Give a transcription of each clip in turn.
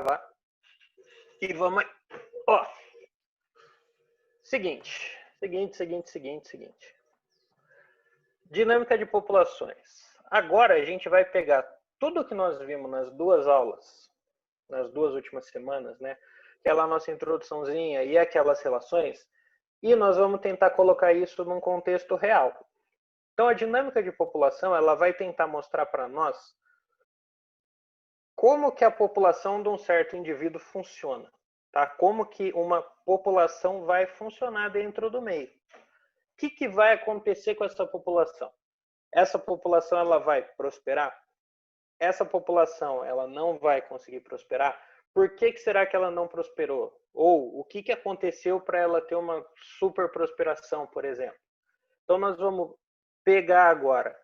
gravar. E vamos... Ó. Seguinte. Dinâmica de populações. Agora a gente vai pegar tudo que nós vimos nas duas aulas, nas duas últimas semanas, né? Aquela nossa introduçãozinha e aquelas relações, e nós vamos tentar colocar isso num contexto real. Então a dinâmica de população, ela vai tentar mostrar para nós como que a população de um certo indivíduo funciona, tá? Como que uma população vai funcionar dentro do meio. O que vai acontecer com essa população? Essa população ela vai prosperar? Essa população ela não vai conseguir prosperar? Por que será que ela não prosperou? Ou o que aconteceu para ela ter uma super prosperação, por exemplo? Então nós vamos pegar agora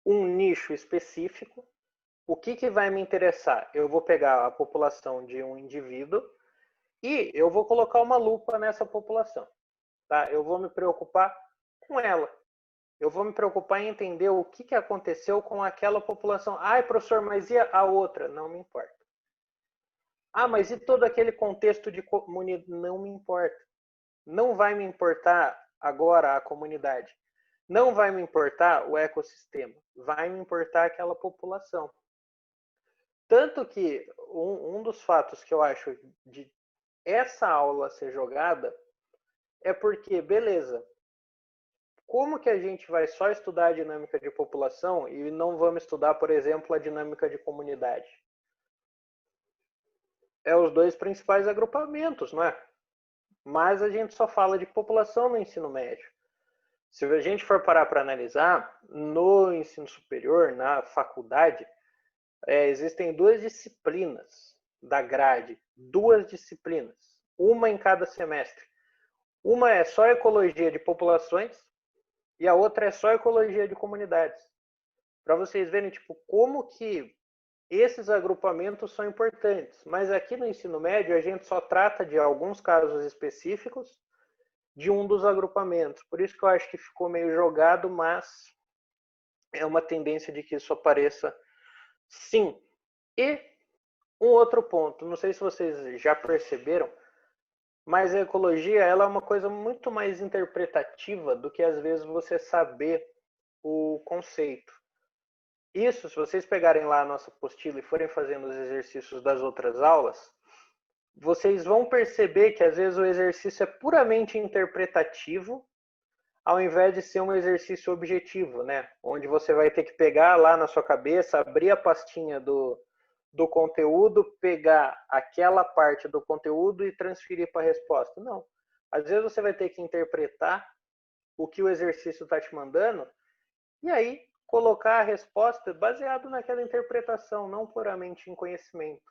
um nicho específico. O que vai me interessar? Eu vou pegar a população de um indivíduo e eu vou colocar uma lupa nessa população. Tá? Eu vou me preocupar com ela. Eu vou me preocupar em entender o que aconteceu com aquela população. Ai, professor, mas e a outra? Não me importa. Ah, mas e todo aquele contexto de comunidade? Não me importa. Não vai me importar agora a comunidade. Não vai me importar o ecossistema. Vai me importar aquela população. Tanto que um dos fatos que eu acho de essa aula ser jogada é porque, beleza, como que a gente vai só estudar a dinâmica de população e não vamos estudar, por exemplo, a dinâmica de comunidade? É os dois principais agrupamentos, não é? Mas a gente só fala de população no ensino médio. Se a gente for parar para analisar, no ensino superior, na faculdade, existem duas disciplinas da grade, duas disciplinas, uma em cada semestre. Uma é só ecologia de populações e a outra é só ecologia de comunidades. Para vocês verem tipo, como que esses agrupamentos são importantes. Mas aqui no ensino médio a gente só trata de alguns casos específicos de um dos agrupamentos. Por isso que eu acho que ficou meio jogado, mas é uma tendência de que isso apareça sim. E um outro ponto, não sei se vocês já perceberam, mas a ecologia ela é uma coisa muito mais interpretativa do que às vezes você saber o conceito. Isso, se vocês pegarem lá a nossa apostila e forem fazendo os exercícios das outras aulas, vocês vão perceber que às vezes o exercício é puramente interpretativo, ao invés de ser um exercício objetivo, né? Onde você vai ter que pegar lá na sua cabeça, abrir a pastinha do conteúdo, pegar aquela parte do conteúdo e transferir para a resposta. Não. Às vezes você vai ter que interpretar o que o exercício está te mandando e aí colocar a resposta baseado naquela interpretação, não puramente em conhecimento.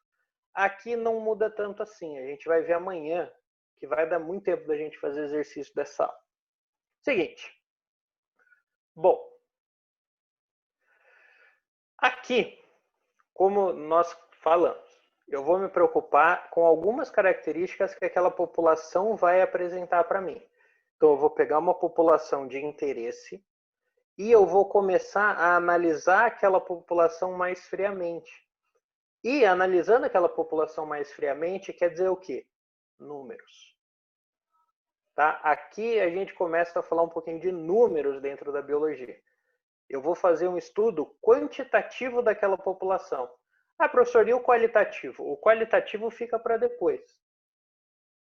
Aqui não muda tanto assim. A gente vai ver amanhã, que vai dar muito tempo da gente fazer exercício dessa aula. Seguinte. Bom. Aqui, como nós falamos, eu vou me preocupar com algumas características que aquela população vai apresentar para mim. Então, eu vou pegar uma população de interesse e eu vou começar a analisar aquela população mais friamente. E analisando aquela população mais friamente, quer dizer o quê? Números. Tá? Aqui a gente começa a falar um pouquinho de números dentro da biologia. Eu vou fazer um estudo quantitativo daquela população. Ah, professor, e o qualitativo? O qualitativo fica para depois.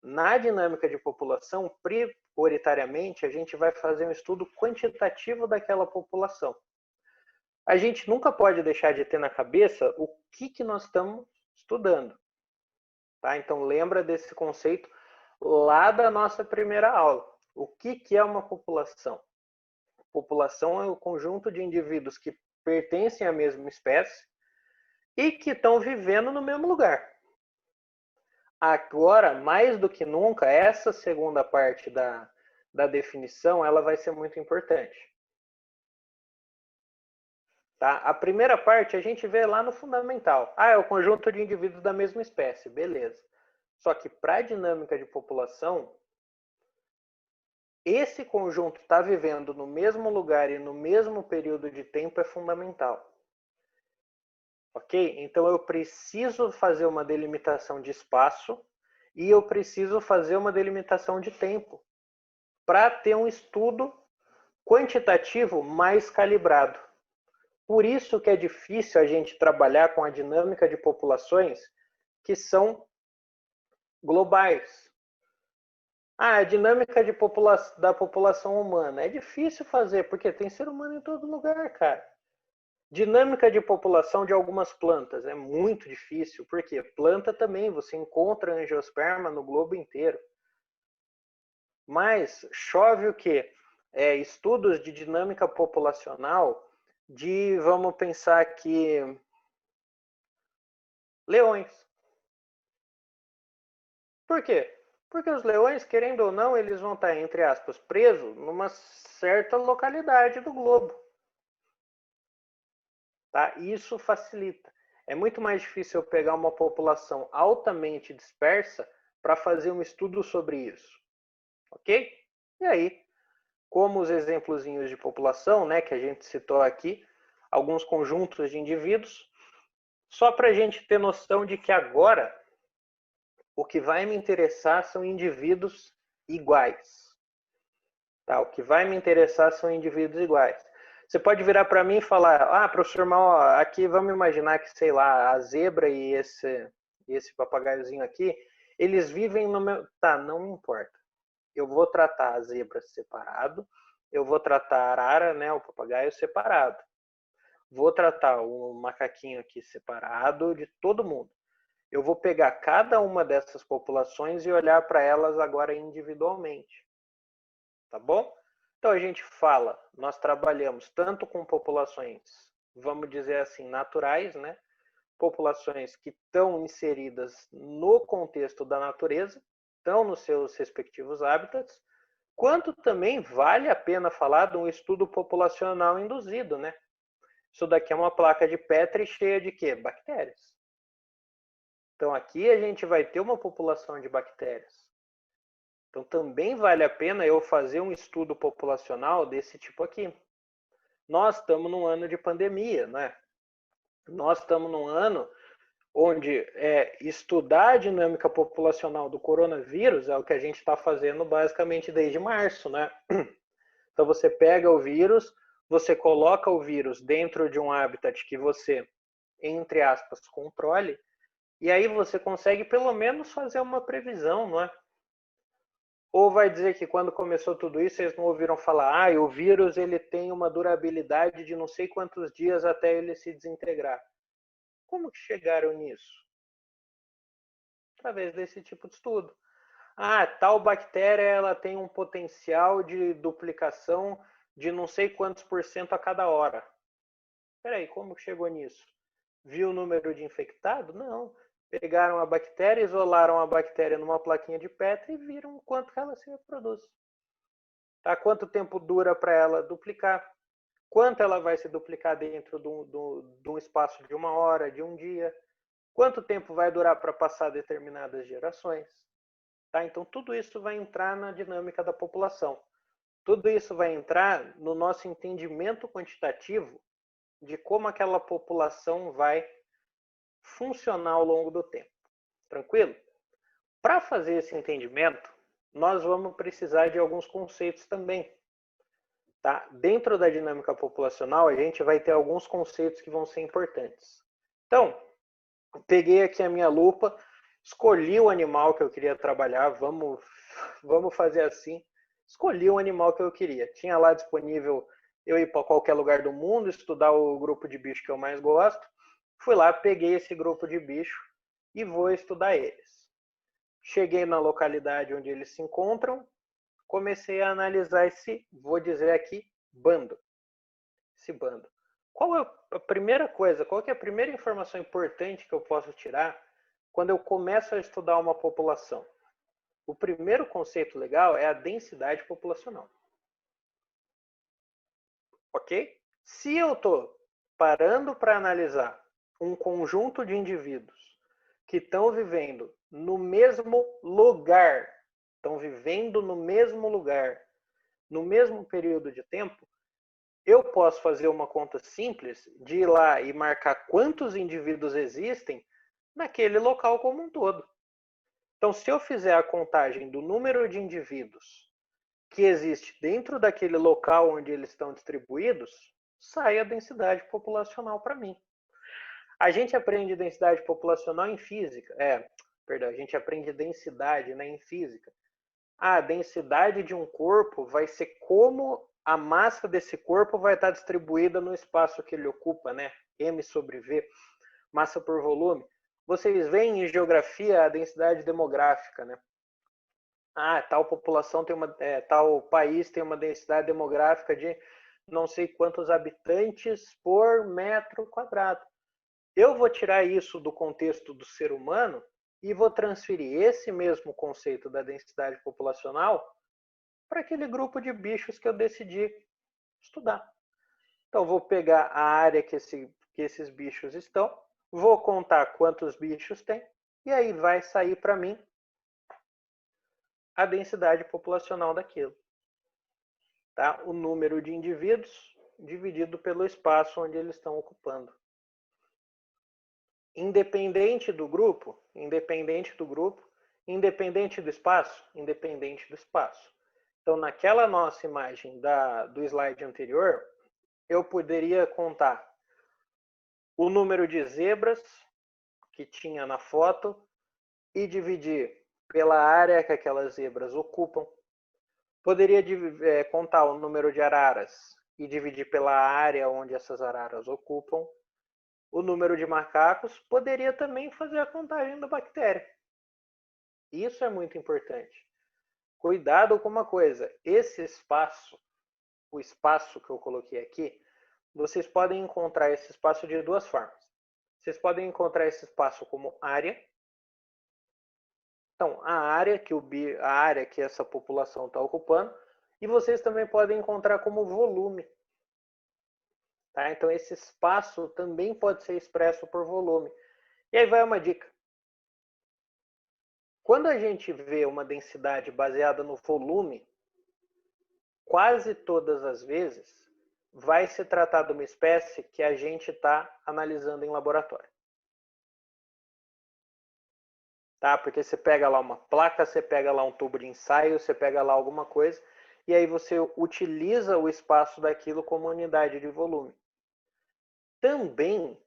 Na dinâmica de população, prioritariamente, a gente vai fazer um estudo quantitativo daquela população. A gente nunca pode deixar de ter na cabeça o que nós estamos estudando. Tá? Então, lembra desse conceito lá da nossa primeira aula. O que é uma população? População é o conjunto de indivíduos que pertencem à mesma espécie e que estão vivendo no mesmo lugar. Agora, mais do que nunca, essa segunda parte da definição ela vai ser muito importante. Tá? A primeira parte a gente vê lá no fundamental. Ah, é o conjunto de indivíduos da mesma espécie. Beleza. Só que para a dinâmica de população, esse conjunto estar vivendo no mesmo lugar e no mesmo período de tempo é fundamental. ok? Então eu preciso fazer uma delimitação de espaço e eu preciso fazer uma delimitação de tempo para ter um estudo quantitativo mais calibrado. Por isso que é difícil a gente trabalhar com a dinâmica de populações que são globais. A dinâmica de da população humana é difícil fazer, porque tem ser humano em todo lugar, cara. Dinâmica de população de algumas plantas é muito difícil, porque planta também, você encontra angiosperma no globo inteiro. Mas chove o quê? Estudos de dinâmica populacional de, vamos pensar aqui, leões. Por quê? Porque os leões, querendo ou não, eles vão estar, entre aspas, presos numa certa localidade do globo. Tá? Isso facilita. É muito mais difícil eu pegar uma população altamente dispersa para fazer um estudo sobre isso. Ok? E aí, como os exemplozinhos de população, né, que a gente citou aqui, alguns conjuntos de indivíduos, só para a gente ter noção de que agora o que vai me interessar são indivíduos iguais. Tá? O que vai me interessar são indivíduos iguais. Você pode virar para mim e falar, professor Mal, aqui vamos imaginar que, sei lá, a zebra e esse papagaiozinho aqui, eles vivem no meu... Tá, não importa. Eu vou tratar a zebra separado, eu vou tratar a arara, né, o papagaio separado. Vou tratar o macaquinho aqui separado de todo mundo. Eu vou pegar cada uma dessas populações e olhar para elas agora individualmente. Tá bom? Então a gente fala, nós trabalhamos tanto com populações, vamos dizer assim, naturais, né? Populações que estão inseridas no contexto da natureza, estão nos seus respectivos hábitats, quanto também vale a pena falar de um estudo populacional induzido, né? Isso daqui é uma placa de Petri cheia de quê? Bactérias. Então aqui a gente vai ter uma população de bactérias. Então também vale a pena eu fazer um estudo populacional desse tipo aqui. Nós estamos num ano de pandemia, né? Nós estamos num ano onde estudar a dinâmica populacional do coronavírus é o que a gente está fazendo basicamente desde março, né? Então você pega o vírus, você coloca o vírus dentro de um habitat que você, entre aspas, controle, e aí você consegue pelo menos fazer uma previsão, não é? Ou vai dizer que quando começou tudo isso, vocês não ouviram falar, o vírus ele tem uma durabilidade de não sei quantos dias até ele se desintegrar. Como que chegaram nisso? Através desse tipo de estudo. Tal bactéria ela tem um potencial de duplicação de não sei quantos por cento a cada hora. Peraí, como que chegou nisso? Viu o número de infectados? Não. Pegaram a bactéria, isolaram a bactéria numa plaquinha de Petri e viram quanto que ela se reproduz. Tá? Quanto tempo dura para ela duplicar? Quanto ela vai se duplicar dentro de um espaço de 1 hora, de um dia? Quanto tempo vai durar para passar determinadas gerações? Tá? Então, tudo isso vai entrar na dinâmica da população. Tudo isso vai entrar no nosso entendimento quantitativo de como aquela população vai funcionar ao longo do tempo. Tranquilo? Para fazer esse entendimento, nós vamos precisar de alguns conceitos também. Tá? Dentro da dinâmica populacional, a gente vai ter alguns conceitos que vão ser importantes. Então, peguei aqui a minha lupa, escolhi o animal que eu queria trabalhar, vamos fazer assim. Escolhi o animal que eu queria. Tinha lá disponível eu ir para qualquer lugar do mundo, estudar o grupo de bicho que eu mais gosto. Fui lá, peguei esse grupo de bicho e vou estudar eles. Cheguei na localidade onde eles se encontram, comecei a analisar esse, vou dizer aqui, bando. Esse bando. Qual é a primeira coisa, qual é a primeira informação importante que eu posso tirar quando eu começo a estudar uma população? O primeiro conceito legal é a densidade populacional. Ok? Se eu estou parando para analisar um conjunto de indivíduos que estão vivendo no mesmo lugar, no mesmo período de tempo, eu posso fazer uma conta simples de ir lá e marcar quantos indivíduos existem naquele local como um todo. Então, se eu fizer a contagem do número de indivíduos que existe dentro daquele local onde eles estão distribuídos, sai a densidade populacional para mim. A gente aprende densidade populacional em física. Perdão, a gente aprende densidade, né, em física. A densidade de um corpo vai ser como a massa desse corpo vai estar distribuída no espaço que ele ocupa, né? M sobre V, massa por volume. Vocês veem em geografia a densidade demográfica, né? Tal população tem tal país tem uma densidade demográfica de não sei quantos habitantes por metro quadrado. Eu vou tirar isso do contexto do ser humano e vou transferir esse mesmo conceito da densidade populacional para aquele grupo de bichos que eu decidi estudar. Então, vou pegar a área que esses bichos estão, vou contar quantos bichos tem, e aí vai sair para mim a densidade populacional daquilo. Tá? O número de indivíduos dividido pelo espaço onde eles estão ocupando. Independente do grupo, independente do espaço, independente do espaço. Então, naquela nossa imagem do slide anterior, eu poderia contar o número de zebras que tinha na foto e dividir pela área que aquelas zebras ocupam. Poderia contar o número de araras e dividir pela área onde essas araras ocupam. O número de macacos, poderia também fazer a contagem da bactéria. Isso é muito importante. Cuidado com uma coisa, esse espaço, o espaço que eu coloquei aqui, vocês podem encontrar esse espaço de duas formas. Vocês podem encontrar esse espaço como área. Então, a área que essa população está ocupando, e vocês também podem encontrar como volume. Tá? Então, esse espaço também pode ser expresso por volume. E aí vai uma dica. Quando a gente vê uma densidade baseada no volume, quase todas as vezes vai se tratar de uma espécie que a gente está analisando em laboratório. Tá? Porque você pega lá uma placa, você pega lá um tubo de ensaio, você pega lá alguma coisa, e aí você utiliza o espaço daquilo como unidade de volume. Também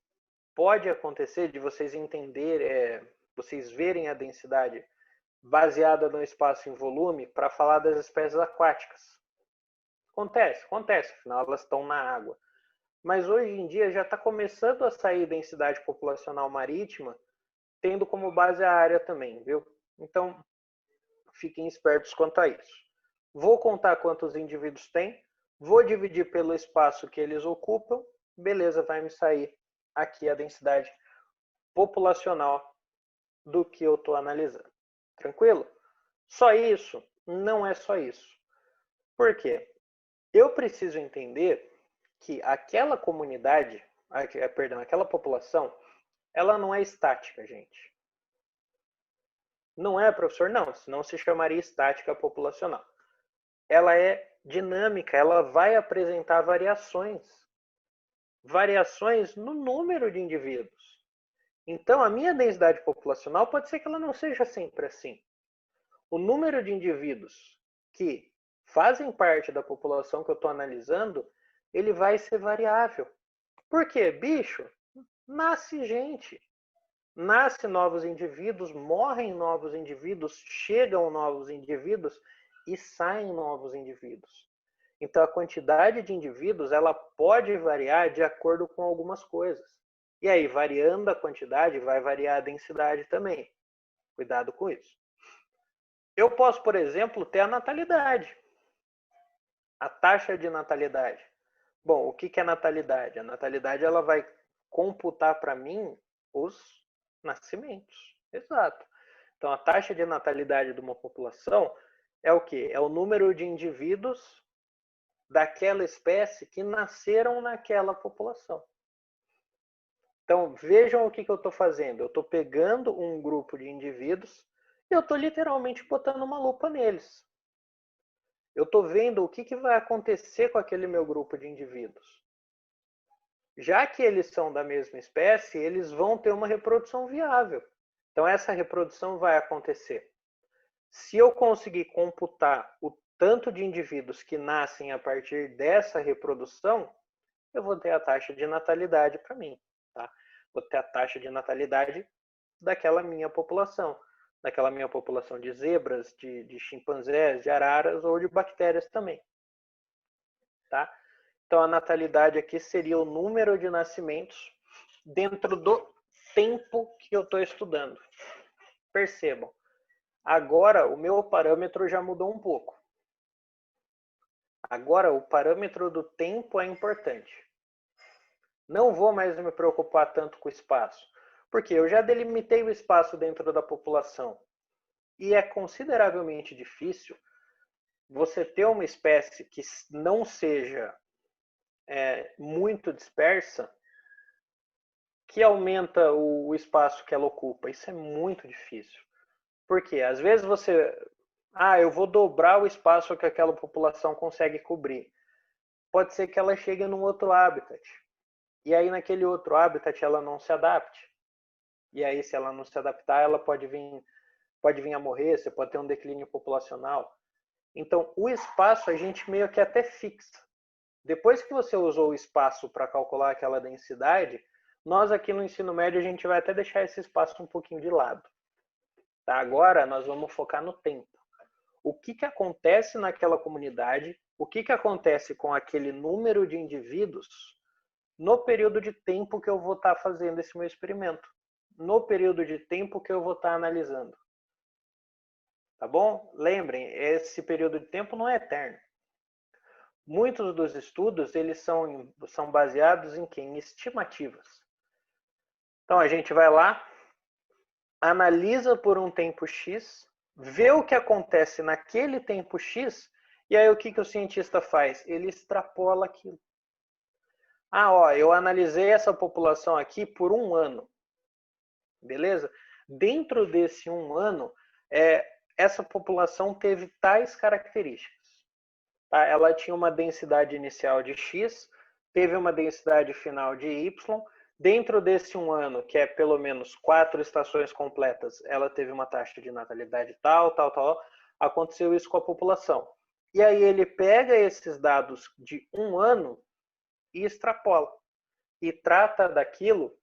pode acontecer de vocês entenderem, vocês verem a densidade baseada no espaço em volume para falar das espécies aquáticas. Acontece, afinal elas estão na água. Mas hoje em dia já está começando a sair densidade populacional marítima, tendo como base a área também, viu? Então, fiquem espertos quanto a isso. Vou contar quantos indivíduos tem, vou dividir pelo espaço que eles ocupam, beleza, vai me sair aqui a densidade populacional do que eu estou analisando. Tranquilo? Só isso? Não é só isso. Por quê? Eu preciso entender que aquela comunidade, aquela população, ela não é estática, gente. Não é, professor? Não, senão se chamaria estática populacional. Ela é dinâmica, ela vai apresentar variações. Variações no número de indivíduos. Então, a minha densidade populacional pode ser que ela não seja sempre assim. O número de indivíduos que fazem parte da população que eu estou analisando, ele vai ser variável. Por quê? Bicho, nasce gente. Nasce novos indivíduos, morrem novos indivíduos, chegam novos indivíduos e saem novos indivíduos. Então, a quantidade de indivíduos ela pode variar de acordo com algumas coisas. E aí, variando a quantidade, vai variar a densidade também. Cuidado com isso. Eu posso, por exemplo, ter a natalidade. A taxa de natalidade. Bom, o que é natalidade? A natalidade ela vai computar para mim os nascimentos. Exato. Então, a taxa de natalidade de uma população é o quê? É o número de indivíduos daquela espécie que nasceram naquela população. Então, vejam o que eu estou fazendo. Eu estou pegando um grupo de indivíduos e eu estou literalmente botando uma lupa neles. Eu estou vendo o que vai acontecer com aquele meu grupo de indivíduos. Já que eles são da mesma espécie, eles vão ter uma reprodução viável. Então, essa reprodução vai acontecer. Se eu conseguir computar o tanto de indivíduos que nascem a partir dessa reprodução, eu vou ter a taxa de natalidade para mim. Tá? Vou ter a taxa de natalidade daquela minha população de zebras, de chimpanzés, de araras ou de bactérias também. Tá? Então, a natalidade aqui seria o número de nascimentos dentro do tempo que eu estou estudando. Percebam, agora o meu parâmetro já mudou um pouco. Agora, o parâmetro do tempo é importante. Não vou mais me preocupar tanto com o espaço, porque eu já delimitei o espaço dentro da população. E é consideravelmente difícil você ter uma espécie que não seja muito dispersa, que aumenta o espaço que ela ocupa. Isso é muito difícil. Por quê? Às vezes eu vou dobrar o espaço que aquela população consegue cobrir. Pode ser que ela chegue num outro habitat. E aí naquele outro habitat ela não se adapte. E aí se ela não se adaptar, ela pode vir a morrer, você pode ter um declínio populacional. Então, o espaço a gente meio que até fixa. Depois que você usou o espaço para calcular aquela densidade, nós aqui no ensino médio a gente vai até deixar esse espaço um pouquinho de lado. Tá? Agora nós vamos focar no tempo. O que acontece naquela comunidade, o que acontece com aquele número de indivíduos no período de tempo que eu vou estar fazendo esse meu experimento, no período de tempo que eu vou estar analisando. Tá bom? Lembrem, esse período de tempo não é eterno. Muitos dos estudos eles são baseados em quê? Em estimativas. Então a gente vai lá, analisa por um tempo X, vê o que acontece naquele tempo X, e aí o que o cientista faz? Ele extrapola aquilo. Eu analisei essa população aqui por um ano. Beleza? Dentro desse um ano, essa população teve tais características. Tá? Ela tinha uma densidade inicial de X, teve uma densidade final de Y. Dentro desse um ano, que é pelo menos 4 estações completas, ela teve uma taxa de natalidade tal. Aconteceu isso com a população. E aí ele pega esses dados de um ano e extrapola. E trata daquilo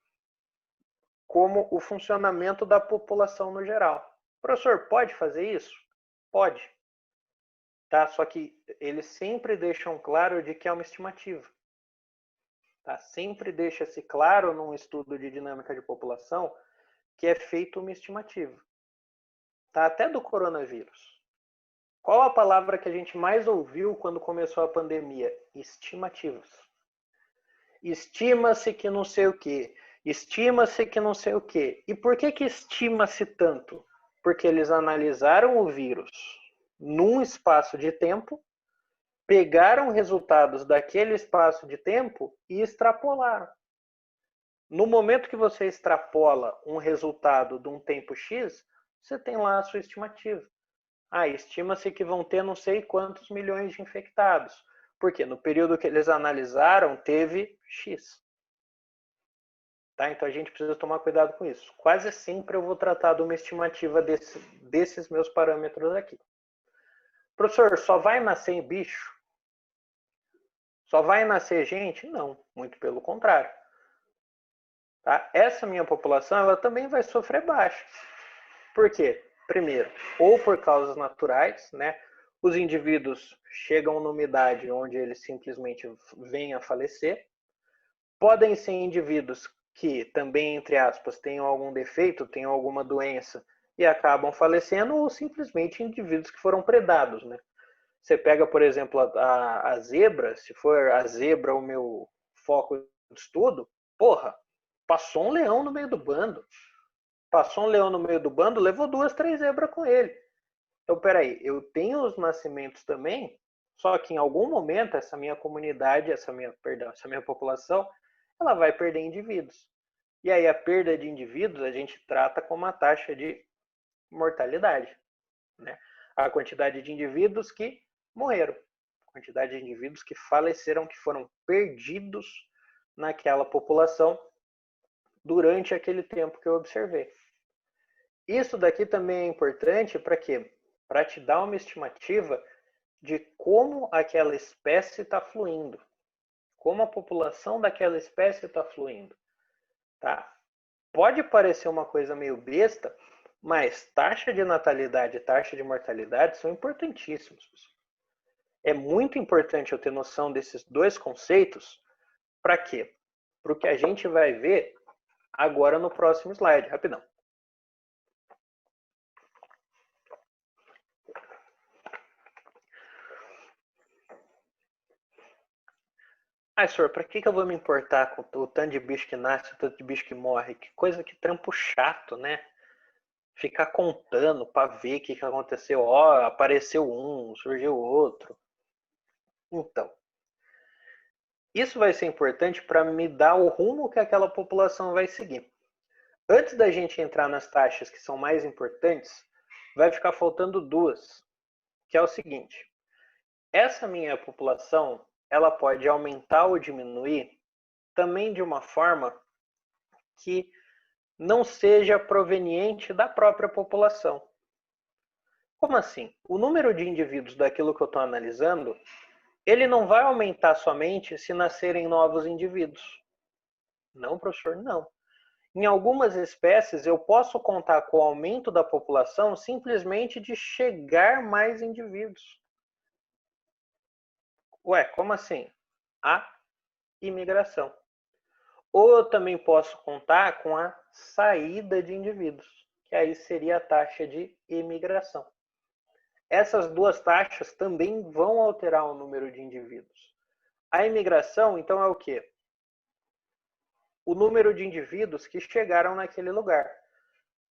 como o funcionamento da população no geral. Professor, pode fazer isso? Pode. Tá? Só que eles sempre deixam claro de que é uma estimativa. Tá? Sempre deixa-se claro num estudo de dinâmica de população que é feito uma estimativa. Tá? Até do coronavírus. Qual a palavra que a gente mais ouviu quando começou a pandemia? Estimativas. Estima-se que não sei o quê. Estima-se que não sei o quê. E por que estima-se tanto? Porque eles analisaram o vírus num espaço de tempo, pegaram resultados daquele espaço de tempo e extrapolaram. No momento que você extrapola um resultado de um tempo X, você tem lá a sua estimativa. Estima-se que vão ter não sei quantos milhões de infectados. Porque no período que eles analisaram, teve X. Tá? Então a gente precisa tomar cuidado com isso. Quase sempre eu vou tratar de uma estimativa desses meus parâmetros aqui. Professor, só vai nascer bicho? Só vai nascer gente? Não, muito pelo contrário. Tá? Essa minha população ela também vai sofrer baixa. Por quê? Primeiro, ou por causas naturais, né? Os indivíduos chegam numa idade onde eles simplesmente vêm a falecer. Podem ser indivíduos que também, entre aspas, tenham algum defeito, tenham alguma doença e acabam falecendo, ou simplesmente indivíduos que foram predados, né? Você pega, por exemplo, a zebra, se for a zebra o meu foco de estudo, passou um leão no meio do bando. Passou um leão no meio do bando, levou 2, 3 zebras com ele. Então, peraí, eu tenho os nascimentos também, só que em algum momento essa minha comunidade, essa minha população, ela vai perder indivíduos. E aí a perda de indivíduos a gente trata como a taxa de mortalidade, né? A quantidade de indivíduos que morreram. Quantidade de indivíduos que faleceram, que foram perdidos naquela população durante aquele tempo que eu observei. Isso daqui também é importante para quê? Para te dar uma estimativa de como aquela espécie está fluindo, como a população daquela espécie está fluindo. Tá? Pode parecer uma coisa meio besta, mas taxa de natalidade e taxa de mortalidade são importantíssimos. É muito importante eu ter noção desses dois conceitos. Para quê? Para o que a gente vai ver agora no próximo slide. Rapidão. Ah, senhor, para que eu vou me importar com o tanto de bicho que nasce, o tanto de bicho que morre? Que coisa, que trampo chato, né? Ficar contando para ver o que aconteceu. Ó, apareceu um, surgiu outro. Então, isso vai ser importante para me dar o rumo que aquela população vai seguir. Antes da gente entrar nas taxas que são mais importantes, vai ficar faltando duas, que é o seguinte. Essa minha população, ela pode aumentar ou diminuir também de uma forma que não seja proveniente da própria população. Como assim? O número de indivíduos daquilo que eu estou analisando, ele não vai aumentar somente se nascerem novos indivíduos. Não, professor, não. Em algumas espécies, eu posso contar com o aumento da população simplesmente de chegar mais indivíduos. Ué, como assim? A imigração. Ou eu também posso contar com a saída de indivíduos, que aí seria a taxa de imigração. Essas duas taxas também vão alterar o número de indivíduos. A imigração, então, é o quê? O número de indivíduos que chegaram naquele lugar.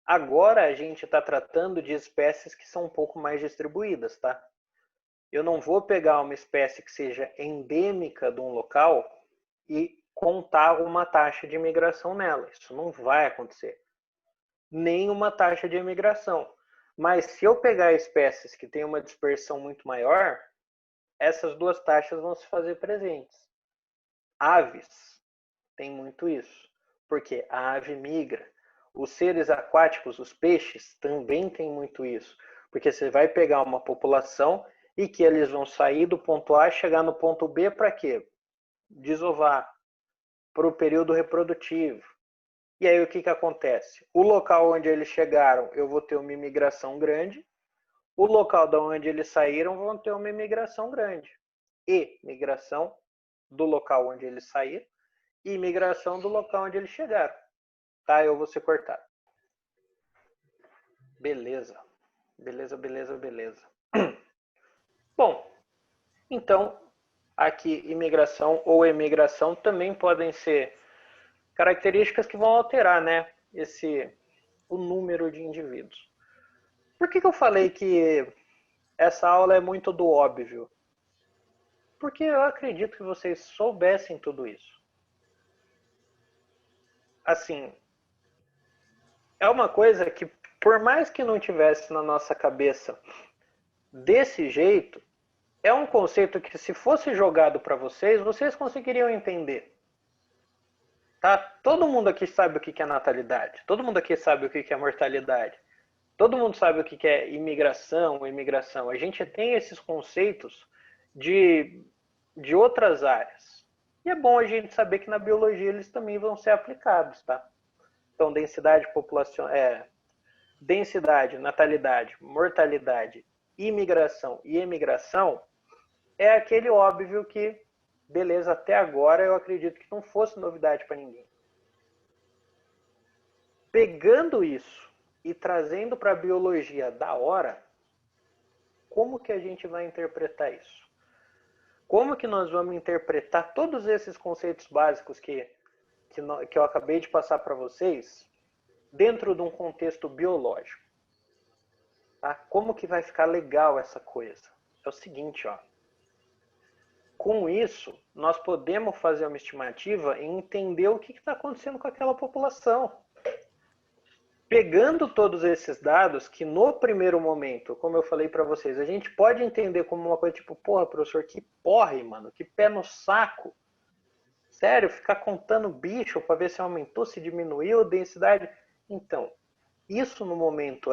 Agora a gente está tratando de espécies que são um pouco mais distribuídas, tá? Eu não vou pegar uma espécie que seja endêmica de um local e contar uma taxa de imigração nela. Isso não vai acontecer. Nem uma taxa de imigração. Mas se eu pegar espécies que têm uma dispersão muito maior, essas duas taxas vão se fazer presentes. Aves tem muito isso, porque a ave migra. Os seres aquáticos, os peixes, também tem muito isso, porque você vai pegar uma população e que eles vão sair do ponto A e chegar no ponto B para quê? Desovar, para o período reprodutivo. E aí o que acontece? O local onde eles chegaram, eu vou ter uma imigração grande. O local de onde eles saíram vão ter uma imigração grande. E migração do local onde eles saíram e migração do local onde eles chegaram. Tá? Eu vou ser cortado. Beleza. Beleza, beleza, beleza. Bom, então, aqui imigração ou emigração também podem ser características que vão alterar, né, o número de indivíduos. Por que eu falei que essa aula é muito do óbvio? Porque eu acredito que vocês soubessem tudo isso. Assim, é uma coisa que, por mais que não tivesse na nossa cabeça desse jeito, é um conceito que, se fosse jogado para vocês, vocês conseguiriam entender. Tá? Todo mundo aqui sabe o que é natalidade. Todo mundo aqui sabe o que é mortalidade. Todo mundo sabe o que é imigração, imigração. A gente tem esses conceitos de outras áreas. E é bom a gente saber que na biologia eles também vão ser aplicados, tá? Então, densidade, natalidade, mortalidade, imigração e emigração é aquele óbvio que, beleza, até agora eu acredito que não fosse novidade para ninguém. Pegando isso e trazendo para a biologia da hora, como que a gente vai interpretar isso? Como que nós vamos interpretar todos esses conceitos básicos que eu acabei de passar para vocês dentro de um contexto biológico? Tá? Como que vai ficar legal essa coisa? É o seguinte, ó. Com isso, nós podemos fazer uma estimativa e entender o que está acontecendo com aquela população. Pegando todos esses dados, que no primeiro momento, como eu falei para vocês, a gente pode entender como uma coisa tipo, porra, professor, que porre, mano, que pé no saco. Sério, ficar contando bicho para ver se aumentou, se diminuiu a densidade. Então, isso no momento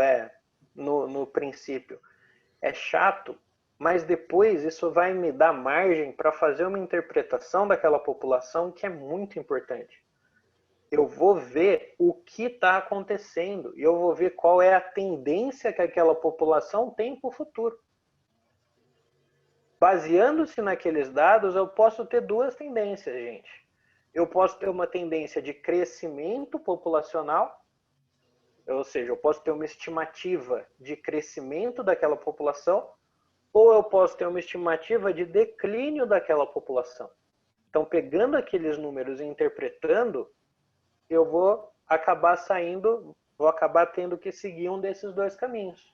no princípio, é chato, mas depois isso vai me dar margem para fazer uma interpretação daquela população que é muito importante. Eu vou ver o que está acontecendo e eu vou ver qual é a tendência que aquela população tem para o futuro. Baseando-se naqueles dados, eu posso ter duas tendências, gente. Eu posso ter uma tendência de crescimento populacional, ou seja, eu posso ter uma estimativa de crescimento daquela população, ou eu posso ter uma estimativa de declínio daquela população. Então, pegando aqueles números e interpretando, eu vou acabar tendo que seguir um desses dois caminhos.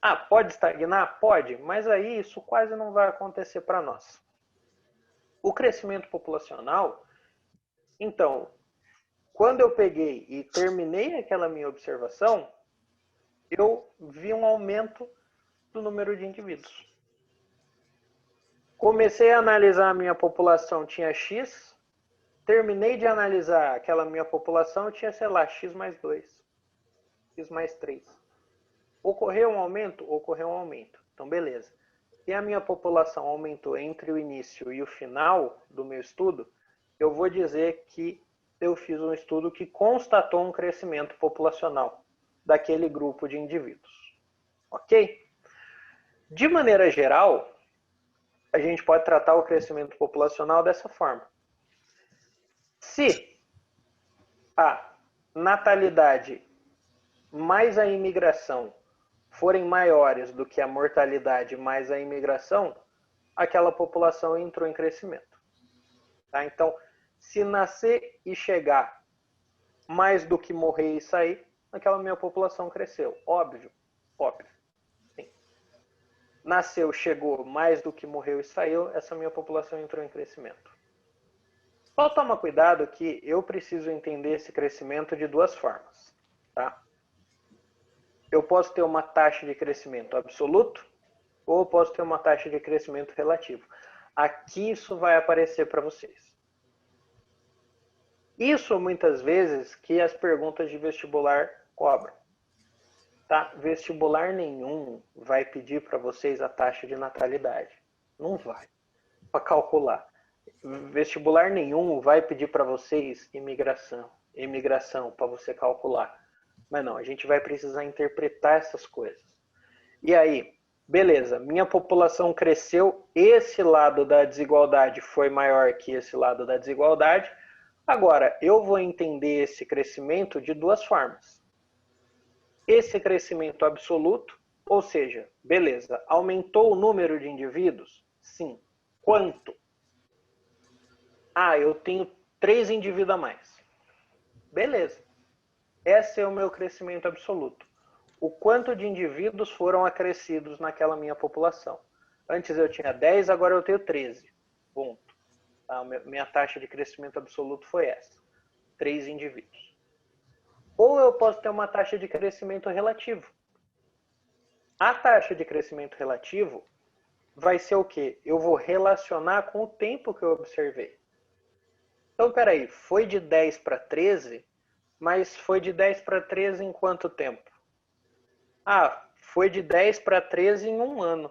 Ah, pode estagnar? Pode, mas aí isso quase não vai acontecer para nós. O crescimento populacional, então, quando eu peguei e terminei aquela minha observação, eu vi um aumento do número de indivíduos. Comecei a analisar a minha população, tinha X. Terminei de analisar aquela minha população, tinha, sei lá, X mais 2, X mais 3. Ocorreu um aumento? Ocorreu um aumento. Então, beleza. E a minha população aumentou entre o início e o final do meu estudo, eu vou dizer que eu fiz um estudo que constatou um crescimento populacional daquele grupo de indivíduos. Ok? De maneira geral, a gente pode tratar o crescimento populacional dessa forma. Se a natalidade mais a imigração forem maiores do que a mortalidade mais a imigração, aquela população entrou em crescimento. Tá? Então, se nascer e chegar mais do que morrer e sair, aquela minha população cresceu. Óbvio, óbvio. Sim. Nasceu, chegou mais do que morreu e saiu, essa minha população entrou em crescimento. Só toma cuidado que eu preciso entender esse crescimento de duas formas. Tá? Eu posso ter uma taxa de crescimento absoluto ou eu posso ter uma taxa de crescimento relativo. Aqui isso vai aparecer para vocês. Isso muitas vezes que as perguntas de vestibular cobram. Tá? Vestibular nenhum vai pedir para vocês a taxa de natalidade. Não vai. Para calcular. Vestibular nenhum vai pedir para vocês imigração para você calcular. Mas não, a gente vai precisar interpretar essas coisas. E aí, beleza, minha população cresceu, esse lado da desigualdade foi maior que esse lado da desigualdade. Agora, eu vou entender esse crescimento de duas formas. Esse crescimento absoluto, ou seja, beleza, aumentou o número de indivíduos? Sim. Quanto? Ah, eu tenho 3 indivíduos a mais. Beleza. Esse é o meu crescimento absoluto. O quanto de indivíduos foram acrescidos naquela minha população. Antes eu tinha 10, agora eu tenho 13. Ponto. Tá? Minha taxa de crescimento absoluto foi essa. 3 indivíduos. Ou eu posso ter uma taxa de crescimento relativo. A taxa de crescimento relativo vai ser o quê? Eu vou relacionar com o tempo que eu observei. Então, peraí, foi de 10 para 13, mas foi de 10 para 13 em quanto tempo? Ah, foi de 10 para 13 em um ano.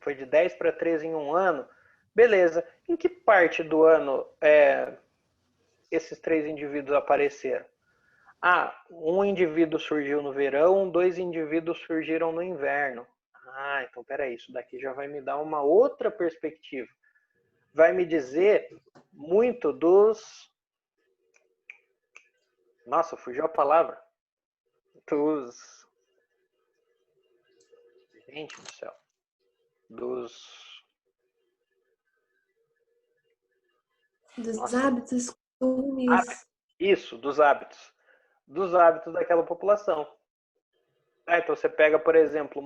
Foi de 10 para 13 em um ano? Beleza. Em que parte do ano esses 3 indivíduos apareceram? Ah, um indivíduo surgiu no verão, 2 indivíduos surgiram no inverno. Ah, então peraí, isso daqui já vai me dar uma outra perspectiva. Vai me dizer muito dos... Nossa, fugiu a palavra. Dos... Gente do céu. Dos hábitos, costumes. Isso, dos hábitos. Dos hábitos daquela população. Então você pega, por exemplo,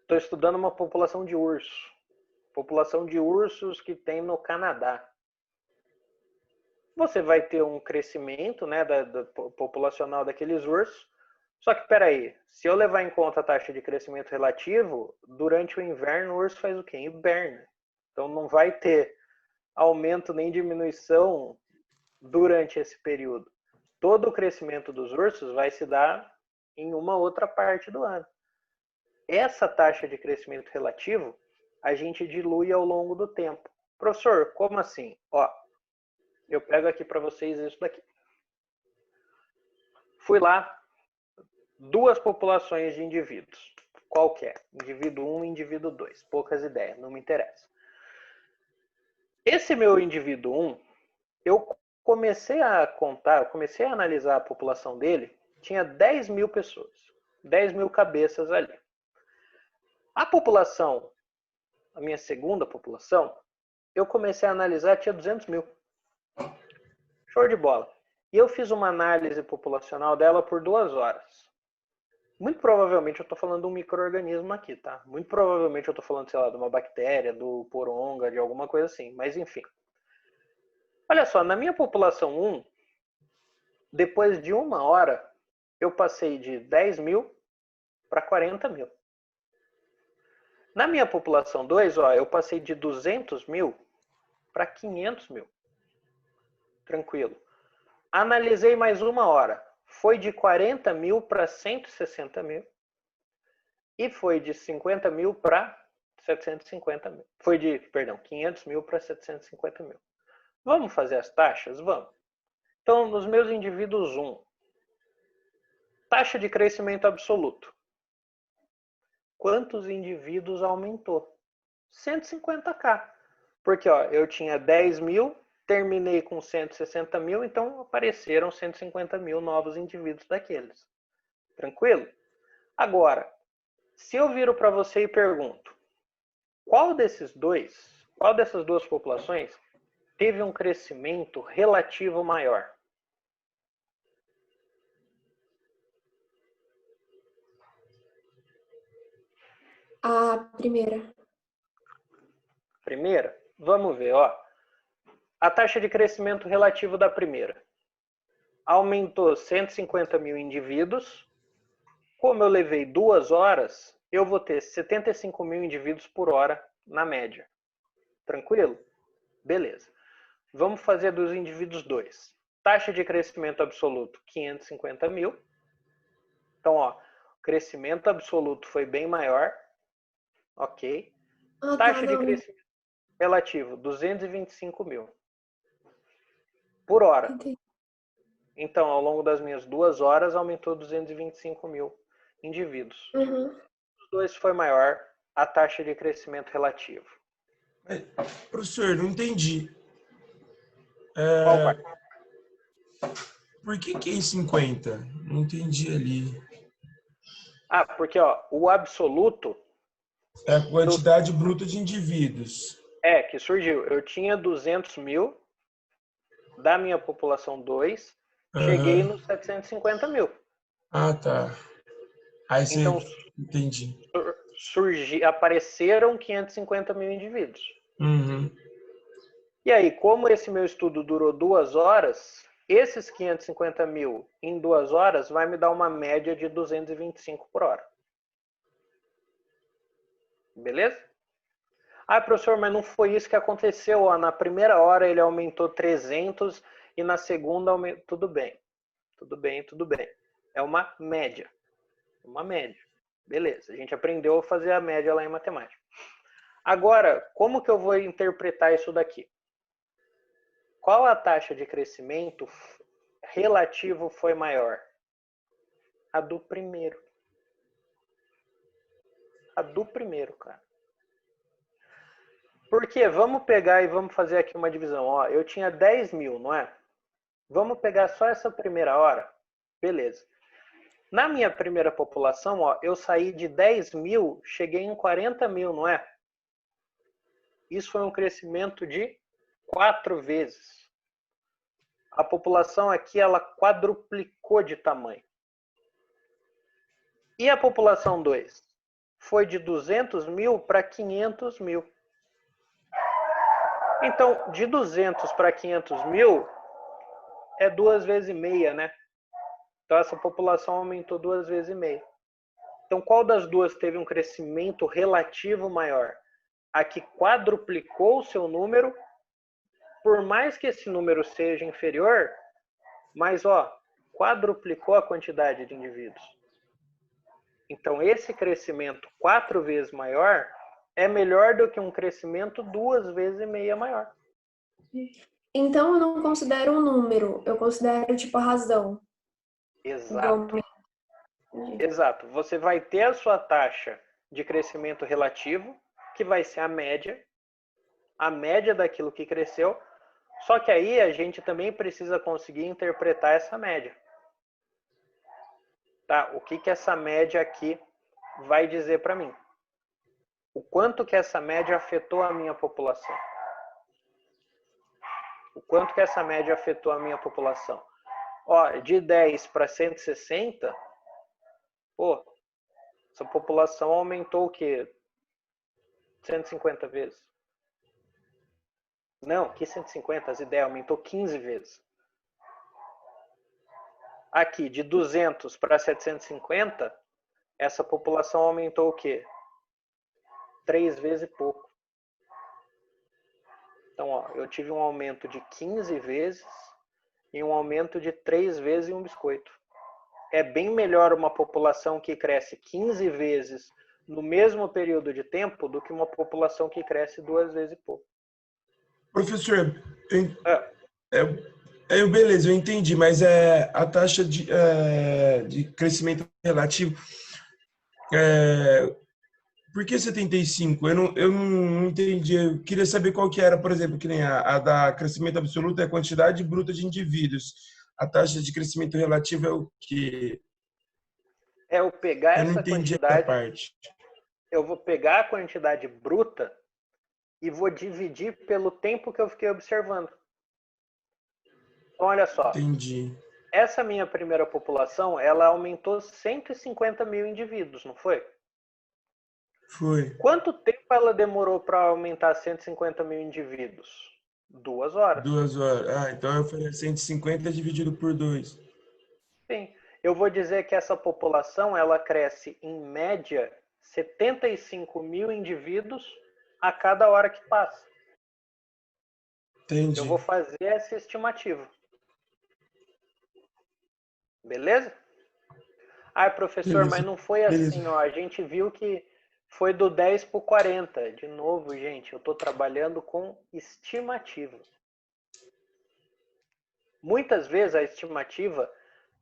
estou estudando uma população de urso. População de ursos que tem no Canadá. você vai ter um crescimento, né, da populacional daqueles ursos. Só que, espera aí, se eu levar em conta a taxa de crescimento relativo, durante o inverno o urso faz o quê? Hiberna. Então não vai ter aumento nem diminuição durante esse período. Todo o crescimento dos ursos vai se dar em uma outra parte do ano. Essa taxa de crescimento relativo a gente dilui ao longo do tempo. Professor, como assim? Ó, eu pego aqui para vocês isso daqui. Fui lá, duas populações de indivíduos. Qualquer. Indivíduo 1 e indivíduo 2. Poucas ideias, não me interessa. Esse meu indivíduo 1, eu comecei a contar, comecei a analisar a população dele, tinha 10 mil pessoas. 10 mil cabeças ali. A população, a minha segunda população, eu comecei a analisar, tinha 200 mil. Show de bola. E eu fiz uma análise populacional dela por 2 horas. Muito provavelmente eu estou falando de um micro-organismo aqui, tá? Muito provavelmente eu estou falando, sei lá, de uma bactéria, do poronga, de alguma coisa assim. Mas enfim. Olha só, na minha população 1, depois de 1 hora, eu passei de 10 mil para 40 mil. Na minha população 2, ó, eu passei de 200 mil para 500 mil. Tranquilo. Analisei mais 1 hora. Foi de 40 mil para 160 mil. E foi de 50 mil para 750 mil. Foi de, perdão, 500 mil para 750 mil. Vamos fazer as taxas? Vamos. Então, nos meus indivíduos 1, taxa de crescimento absoluto. Quantos indivíduos aumentou? 150k. Porque ó, eu tinha 10 mil, terminei com 160 mil, então apareceram 150 mil novos indivíduos daqueles. Tranquilo? Agora, se eu viro para você e pergunto, qual dessas duas populações teve um crescimento relativo maior? A primeira. Primeira? Vamos ver, ó. A taxa de crescimento relativo da primeira aumentou 150 mil indivíduos. Como eu levei 2 horas, eu vou ter 75 mil indivíduos por hora na média. Tranquilo? Beleza. Vamos fazer dos indivíduos 2. Taxa de crescimento absoluto, 550 mil. Então, ó, o crescimento absoluto foi bem maior. Ok. Ah, tá, Taxa de não. crescimento relativo, 225 mil por hora. Entendi. Então, ao longo das minhas 2 horas, aumentou 225 mil indivíduos. Uhum. Os dois foi maior a taxa de crescimento relativo. Professor, não entendi. Qual parte? Por que é 50? Não entendi ali. Ah, porque ó, o absoluto É a quantidade bruta de indivíduos. que surgiu. Eu tinha 200 mil da minha população 2, cheguei nos 750 mil. Ah, tá. Aí você... Então, Entendi. apareceram 550 mil indivíduos. Uhum. E aí, como esse meu estudo durou 2 horas, esses 550 mil em 2 horas vai me dar uma média de 225 por hora. Beleza? Ah, professor, mas não foi isso que aconteceu. Ó, na primeira hora ele aumentou 300 e na segunda aumentou... Tudo bem. Tudo bem, tudo bem. É uma média. Uma média. Beleza, a gente aprendeu a fazer a média lá em matemática. Agora, como que eu vou interpretar isso daqui? Qual a taxa de crescimento relativo foi maior? A do primeiro. A do primeiro, cara. Porque vamos pegar e vamos fazer aqui uma divisão. Ó, eu tinha 10 mil, não é? Vamos pegar só essa primeira hora? Beleza. Na minha primeira população, ó, eu saí de 10 mil, cheguei em 40 mil, não é? Isso foi um crescimento de 4 vezes. A população aqui, ela quadruplicou de tamanho. E a população 2? Foi de 200 mil para 500 mil. Então, de 200 para 500 mil, é 2,5 vezes, né? Então, essa população aumentou 2,5 vezes. Então, qual das duas teve um crescimento relativo maior? A que quadruplicou o seu número, por mais que esse número seja inferior, mas, quadruplicou a quantidade de indivíduos. Então, esse crescimento 4 vezes maior é melhor do que um crescimento 2,5 vezes maior. Então, eu não considero um número, eu considero, tipo, a razão. Exato. Exato. Você vai ter a sua taxa de crescimento relativo, que vai ser a média daquilo que cresceu, só que aí a gente também precisa conseguir interpretar essa média. Tá? O que essa média aqui vai dizer para mim? O quanto que essa média afetou a minha população? O quanto que essa média afetou a minha população? De 10 para 160, essa população aumentou o quê? 150 vezes. Não, que 150, as ideias aumentou 15 vezes. Aqui, de 200 para 750, essa população aumentou o quê? 3 vezes e pouco. Então, eu tive um aumento de 15 vezes e um aumento de 3 vezes em um biscoito. É bem melhor uma população que cresce 15 vezes no mesmo período de tempo do que uma população que cresce 2 vezes e pouco. Professor, beleza, eu entendi, mas a taxa de crescimento relativo, por que 75? Eu não entendi. Eu queria saber qual que era, por exemplo, que nem a da crescimento absoluto é a quantidade bruta de indivíduos. A taxa de crescimento relativo é o quê? Eu pegar Eu não essa entendi quantidade, essa parte. eu vou pegar a quantidade bruta e vou dividir pelo tempo que eu fiquei observando. Então, olha só. Entendi. Essa minha primeira população, ela aumentou 150 mil indivíduos, não foi? Foi. Quanto tempo ela demorou para aumentar 150 mil indivíduos? 2 horas. 2 horas. Então eu falei 150 dividido por 2. Sim. Eu vou dizer que essa população, ela cresce em média 75 mil indivíduos a cada hora que passa. Entendi. Eu vou fazer essa estimativa. Beleza? Professor, Beleza. mas não foi assim, a gente viu que foi do 10 para o 40. De novo, gente, eu estou trabalhando com estimativa. Muitas vezes a estimativa,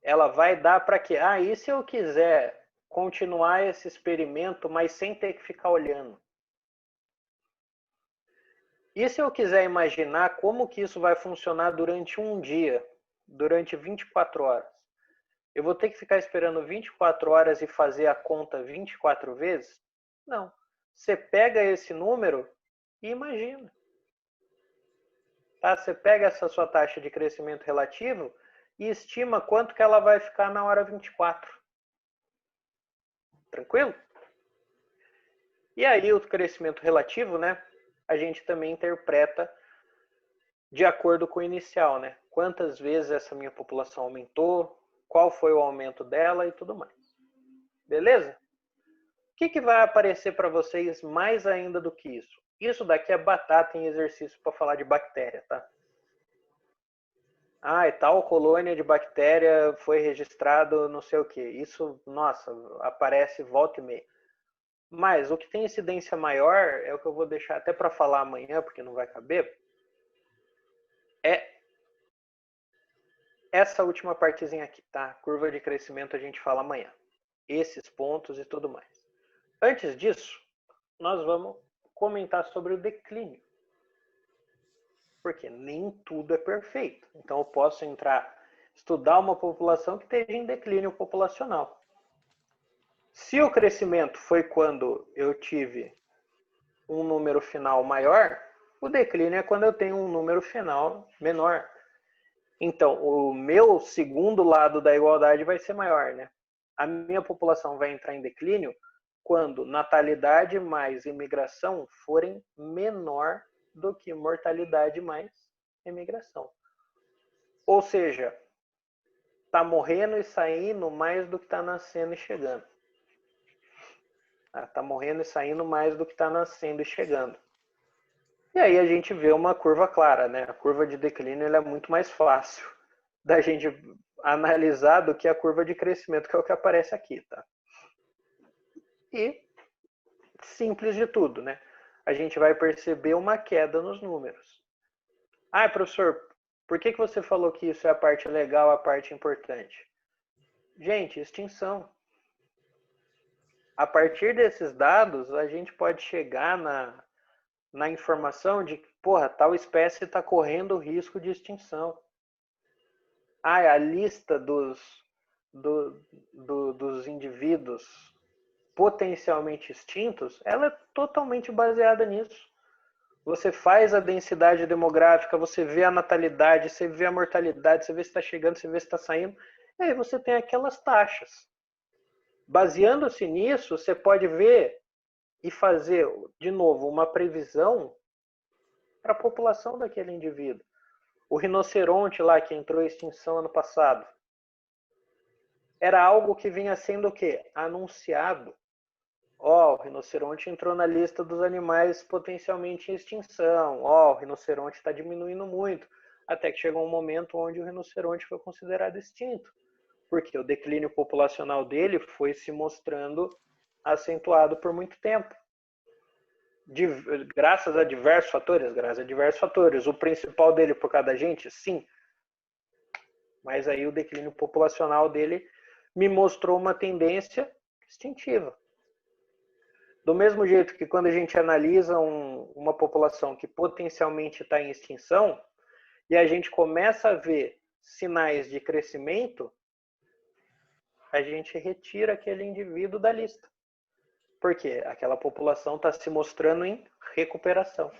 ela vai dar para quê? E se eu quiser continuar esse experimento, mas sem ter que ficar olhando? E se eu quiser imaginar como que isso vai funcionar durante um dia, durante 24 horas? Eu vou ter que ficar esperando 24 horas e fazer a conta 24 vezes? Não. Você pega esse número e imagina. Tá? Você pega essa sua taxa de crescimento relativo e estima quanto que ela vai ficar na hora 24. Tranquilo? E aí o crescimento relativo, né? A gente também interpreta de acordo com o inicial, né? Quantas vezes essa minha população aumentou, qual foi o aumento dela e tudo mais. Beleza? O que vai aparecer para vocês mais ainda do que isso? Isso daqui é batata em exercício para falar de bactéria, tá? E tal colônia de bactéria foi registrado não sei o que. Isso, nossa, aparece volta e meia. Mas o que tem incidência maior, é o que eu vou deixar até para falar amanhã, porque não vai caber, é essa última partezinha aqui, tá? Curva de crescimento a gente fala amanhã. Esses pontos e tudo mais. Antes disso, nós vamos comentar sobre o declínio. Porque nem tudo é perfeito. Então eu posso estudar uma população que esteja em declínio populacional. Se o crescimento foi quando eu tive um número final maior, o declínio é quando eu tenho um número final menor. Então, o meu segundo lado da igualdade vai ser maior, né? A minha população vai entrar em declínio quando natalidade mais imigração forem menor do que mortalidade mais imigração. Ou seja, está morrendo e saindo mais do que está nascendo e chegando. Está morrendo e saindo mais do que está nascendo e chegando. E aí a gente vê uma curva clara, né? A curva de declínio ela é muito mais fácil da gente analisar do que a curva de crescimento, que é o que aparece aqui, tá? E simples de tudo, né? A gente vai perceber uma queda nos números. Ah, professor, por que você falou que isso é a parte legal, a parte importante? Gente, extinção. A partir desses dados, a gente pode chegar na informação de que, porra, tal espécie está correndo risco de extinção. Ah, a lista dos indivíduos potencialmente extintos, ela é totalmente baseada nisso. Você faz a densidade demográfica, você vê a natalidade, você vê a mortalidade, você vê se está chegando, você vê se está saindo, e aí você tem aquelas taxas. Baseando-se nisso, você pode ver e fazer, de novo, uma previsão para a população daquele indivíduo. O rinoceronte lá que entrou em extinção ano passado, era algo que vinha sendo o quê? Anunciado. Ó, o rinoceronte entrou na lista dos animais potencialmente em extinção. Ó, o rinoceronte está diminuindo muito. Até que chegou um momento onde o rinoceronte foi considerado extinto. Porque o declínio populacional dele foi se mostrando acentuado por muito tempo. Graças a diversos fatores? Graças a diversos fatores. O principal dele por causa da gente? Sim. Mas aí o declínio populacional dele me mostrou uma tendência extintiva. Do mesmo jeito que quando a gente analisa uma população que potencialmente está em extinção, e a gente começa a ver sinais de crescimento, a gente retira aquele indivíduo da lista. Por quê? Aquela população está se mostrando em recuperação.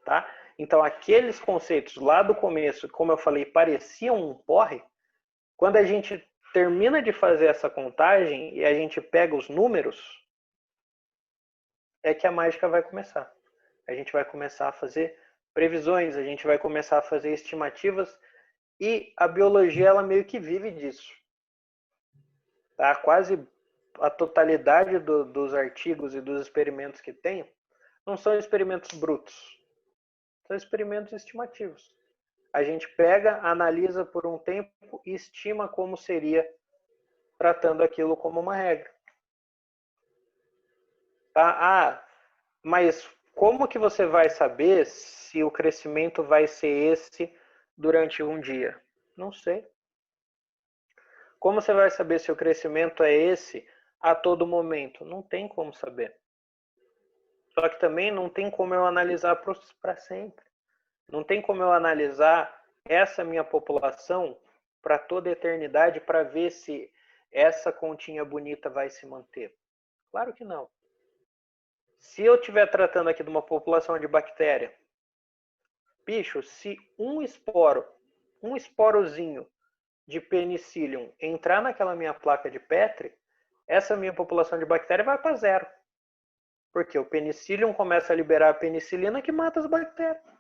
Tá? Então, aqueles conceitos lá do começo, como eu falei, pareciam um porre, quando a gente termina de fazer essa contagem e a gente pega os números, é que a mágica vai começar. A gente vai começar a fazer previsões, a gente vai começar a fazer estimativas e a biologia ela meio que vive disso. Tá? Quase a totalidade dos artigos e dos experimentos que tem não são experimentos brutos, são experimentos estimativos. A gente pega, analisa por um tempo e estima como seria tratando aquilo como uma regra. Tá? Ah, mas como que você vai saber se o crescimento vai ser esse durante um dia? Não sei. Como você vai saber se o crescimento é esse a todo momento? Não tem como saber. Só que também não tem como eu analisar para sempre. Não tem como eu analisar essa minha população para toda a eternidade para ver se essa continha bonita vai se manter. Claro que não. Se eu estiver tratando aqui de uma população de bactéria, bicho, se um esporozinho de penicillium entrar naquela minha placa de Petri, essa minha população de bactéria vai para zero. Porque o penicillium começa a liberar a penicilina que mata as bactérias.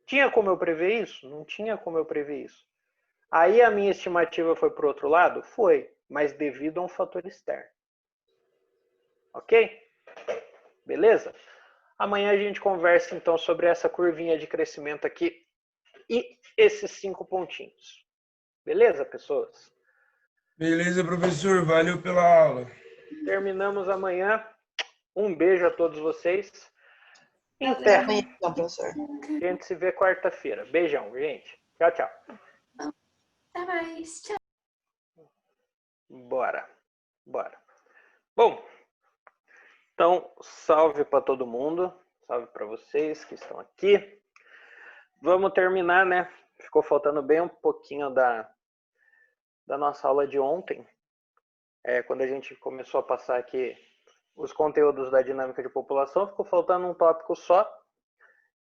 Tinha como eu prever isso? Não tinha como eu prever isso. Aí a minha estimativa foi para o outro lado? Foi, mas devido a um fator externo. Ok? Beleza? Amanhã a gente conversa então sobre essa curvinha de crescimento aqui e esses 5 pontinhos. Beleza, pessoas? Beleza, professor. Valeu pela aula. Terminamos amanhã. Um beijo a todos vocês. Até amanhã, então, professor. A gente se vê quarta-feira. Beijão, gente. Tchau, tchau. Até mais. Tchau. Bora. Bom, então, salve para todo mundo. Salve para vocês que estão aqui. Vamos terminar, né? Ficou faltando bem um pouquinho da nossa aula de ontem. Quando a gente começou a passar aqui os conteúdos da dinâmica de população, ficou faltando um tópico só.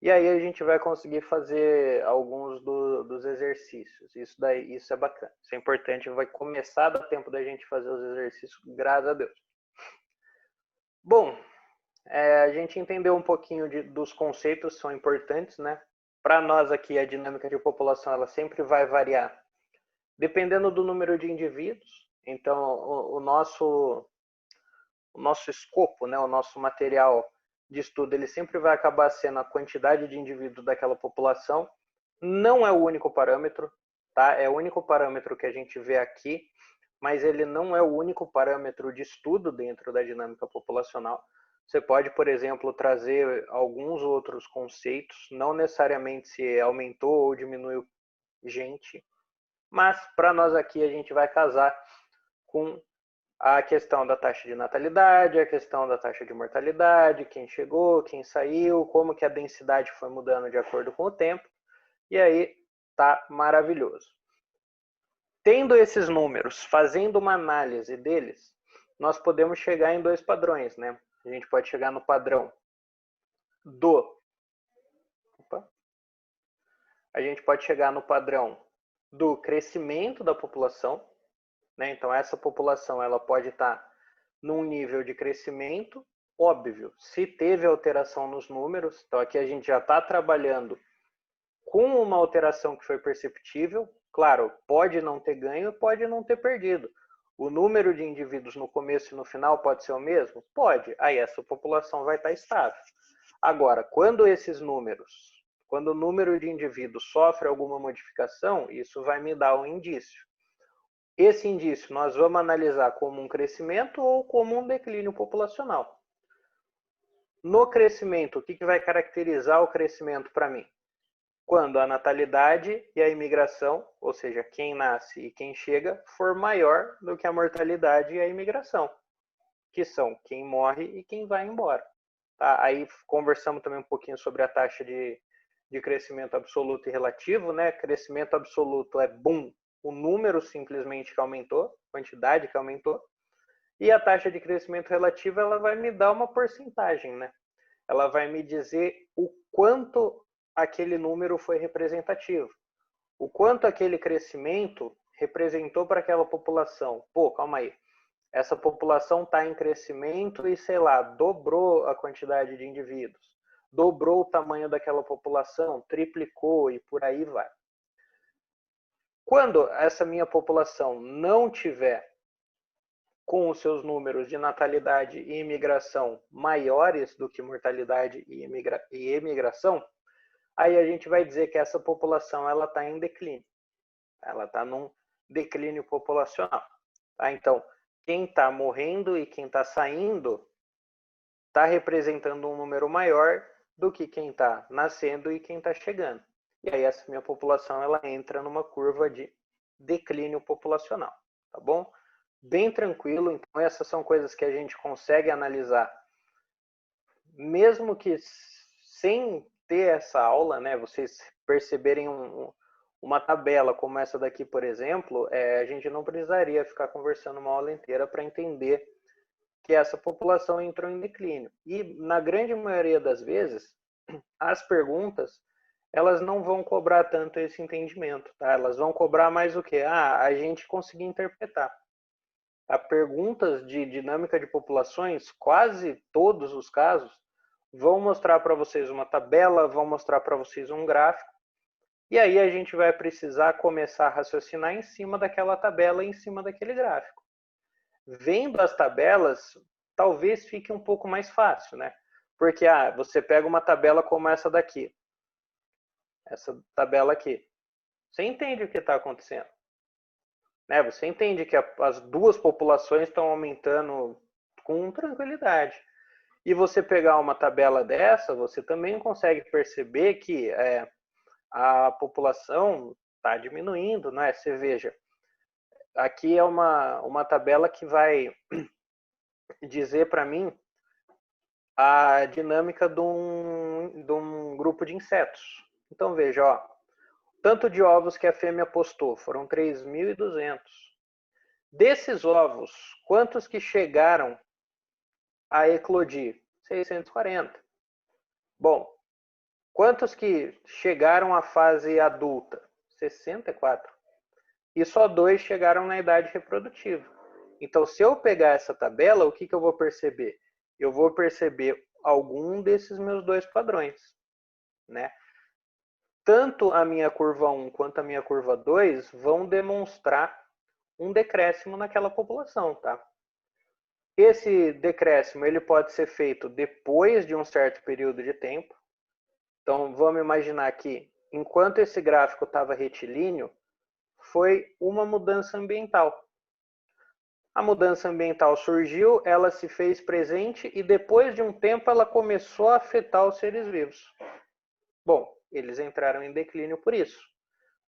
E aí a gente vai conseguir fazer alguns dos exercícios. Isso é bacana, isso é importante. Vai começar a dar tempo da gente fazer os exercícios, graças a Deus. Bom, a gente entendeu um pouquinho dos conceitos, são importantes, né? para nós aqui, a dinâmica de população ela sempre vai variar dependendo do número de indivíduos. Então, o nosso escopo, né, o nosso material de estudo, ele sempre vai acabar sendo a quantidade de indivíduos daquela população. Não é o único parâmetro, tá? É o único parâmetro que a gente vê aqui, mas ele não é o único parâmetro de estudo dentro da dinâmica populacional. Você pode, por exemplo, trazer alguns outros conceitos, não necessariamente se aumentou ou diminuiu gente, mas para nós aqui a gente vai casar com a questão da taxa de natalidade, a questão da taxa de mortalidade, quem chegou, quem saiu, como que a densidade foi mudando de acordo com o tempo, e aí tá maravilhoso. Tendo esses números, fazendo uma análise deles, nós podemos chegar em dois padrões, né? A gente pode chegar no padrão a gente pode chegar no padrão do crescimento da população, né? Então essa população ela pode estar num nível de crescimento óbvio, se teve alteração nos números. Então aqui a gente já está trabalhando com uma alteração que foi perceptível. Claro, pode não ter ganho, pode não ter perdido. O número de indivíduos no começo e no final pode ser o mesmo? Pode. Aí essa população vai estar estável. Agora, quando o número de indivíduos sofre alguma modificação, isso vai me dar um indício. Esse indício nós vamos analisar como um crescimento ou como um declínio populacional. No crescimento, o que vai caracterizar o crescimento para mim? Quando a natalidade e a imigração, ou seja, quem nasce e quem chega, for maior do que a mortalidade e a imigração, que são quem morre e quem vai embora. Tá? Aí conversamos também um pouquinho sobre a taxa de crescimento absoluto e relativo, né? Crescimento absoluto é boom, o número simplesmente que aumentou, quantidade que aumentou, e a taxa de crescimento relativo ela vai me dar uma porcentagem, né? Ela vai me dizer o quanto aquele número foi representativo, o quanto aquele crescimento representou para aquela população. Pô, calma aí, essa população está em crescimento e, sei lá, dobrou a quantidade de indivíduos, dobrou o tamanho daquela população, triplicou e por aí vai. Quando essa minha população não tiver com os seus números de natalidade e imigração maiores do que mortalidade e imigração, aí a gente vai dizer que essa população ela está em declínio. Ela está num declínio populacional. Tá? Então, quem está morrendo e quem está saindo está representando um número maior do que quem está nascendo e quem está chegando. E aí essa minha população ela entra numa curva de declínio populacional, tá bom? Bem tranquilo. Então essas são coisas que a gente consegue analisar, mesmo que sem ter essa aula, né? Vocês perceberem uma tabela como essa daqui, por exemplo, a gente não precisaria ficar conversando uma aula inteira para entender que essa população entrou em declínio. E na grande maioria das vezes, as perguntas elas não vão cobrar tanto esse entendimento, tá? Elas vão cobrar mais o quê? A gente conseguir interpretar. Tá? Perguntas de dinâmica de populações, quase todos os casos, vão mostrar para vocês uma tabela, vão mostrar para vocês um gráfico, e aí a gente vai precisar começar a raciocinar em cima daquela tabela, em cima daquele gráfico. Vendo as tabelas, talvez fique um pouco mais fácil, né? Porque você pega uma tabela como essa daqui, essa tabela aqui, você entende o que está acontecendo, né? Você entende que as duas populações estão aumentando com tranquilidade. E você pegar uma tabela dessa, você também consegue perceber que a população está diminuindo, né? Você veja, aqui é uma tabela que vai dizer para mim a dinâmica de um grupo de insetos. Então veja, ó, tanto de ovos que a fêmea postou, foram 3.200. Desses ovos, quantos que chegaram a eclodir? 640. Bom, quantos que chegaram à fase adulta? 64. E só 2 chegaram na idade reprodutiva. Então, se eu pegar essa tabela, o que eu vou perceber? Eu vou perceber algum desses meus 2 padrões, né? tanto a minha curva 1 quanto a minha curva 2 vão demonstrar um decréscimo naquela população, tá? Esse decréscimo ele pode ser feito depois de um certo período de tempo. Então, vamos imaginar que, enquanto esse gráfico estava retilíneo, foi uma mudança ambiental. A mudança ambiental surgiu, ela se fez presente e depois de um tempo ela começou a afetar os seres vivos. Bom, eles entraram em declínio por isso.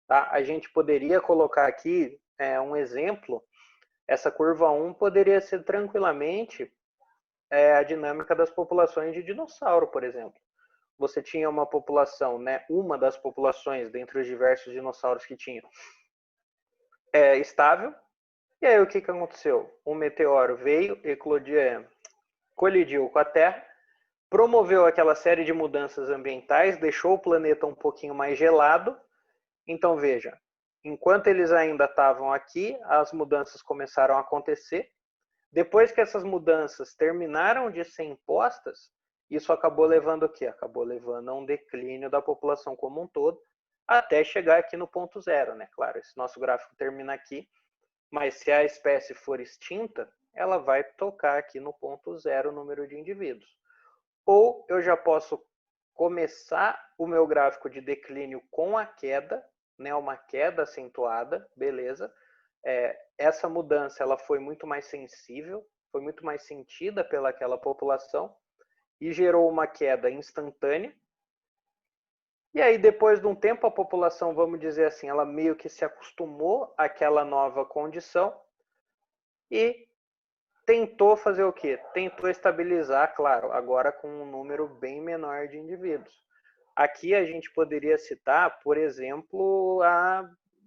Tá? A gente poderia colocar aqui um exemplo. Essa curva 1 poderia ser tranquilamente a dinâmica das populações de dinossauro, por exemplo. Você tinha uma população, né, uma das populações dentre os diversos dinossauros que tinha, estável. E aí o que aconteceu? Um meteoro veio, colidiu com a Terra, promoveu aquela série de mudanças ambientais, deixou o planeta um pouquinho mais gelado. Então veja, enquanto eles ainda estavam aqui, as mudanças começaram a acontecer. Depois que essas mudanças terminaram de ser impostas, isso acabou levando o quê? Acabou levando a um declínio da população como um todo, até chegar aqui no ponto zero, né? Claro, esse nosso gráfico termina aqui, mas se a espécie for extinta, ela vai tocar aqui no ponto zero o número de indivíduos. Ou eu já posso começar o meu gráfico de declínio com a queda, né? Uma queda acentuada, beleza. Essa mudança ela foi muito mais sensível, foi muito mais sentida pelaquela população e gerou uma queda instantânea. E aí, depois de um tempo, a população, vamos dizer assim, ela meio que se acostumou àquela nova condição e tentou fazer o quê? Tentou estabilizar, claro, agora com um número bem menor de indivíduos. Aqui a gente poderia citar, por exemplo,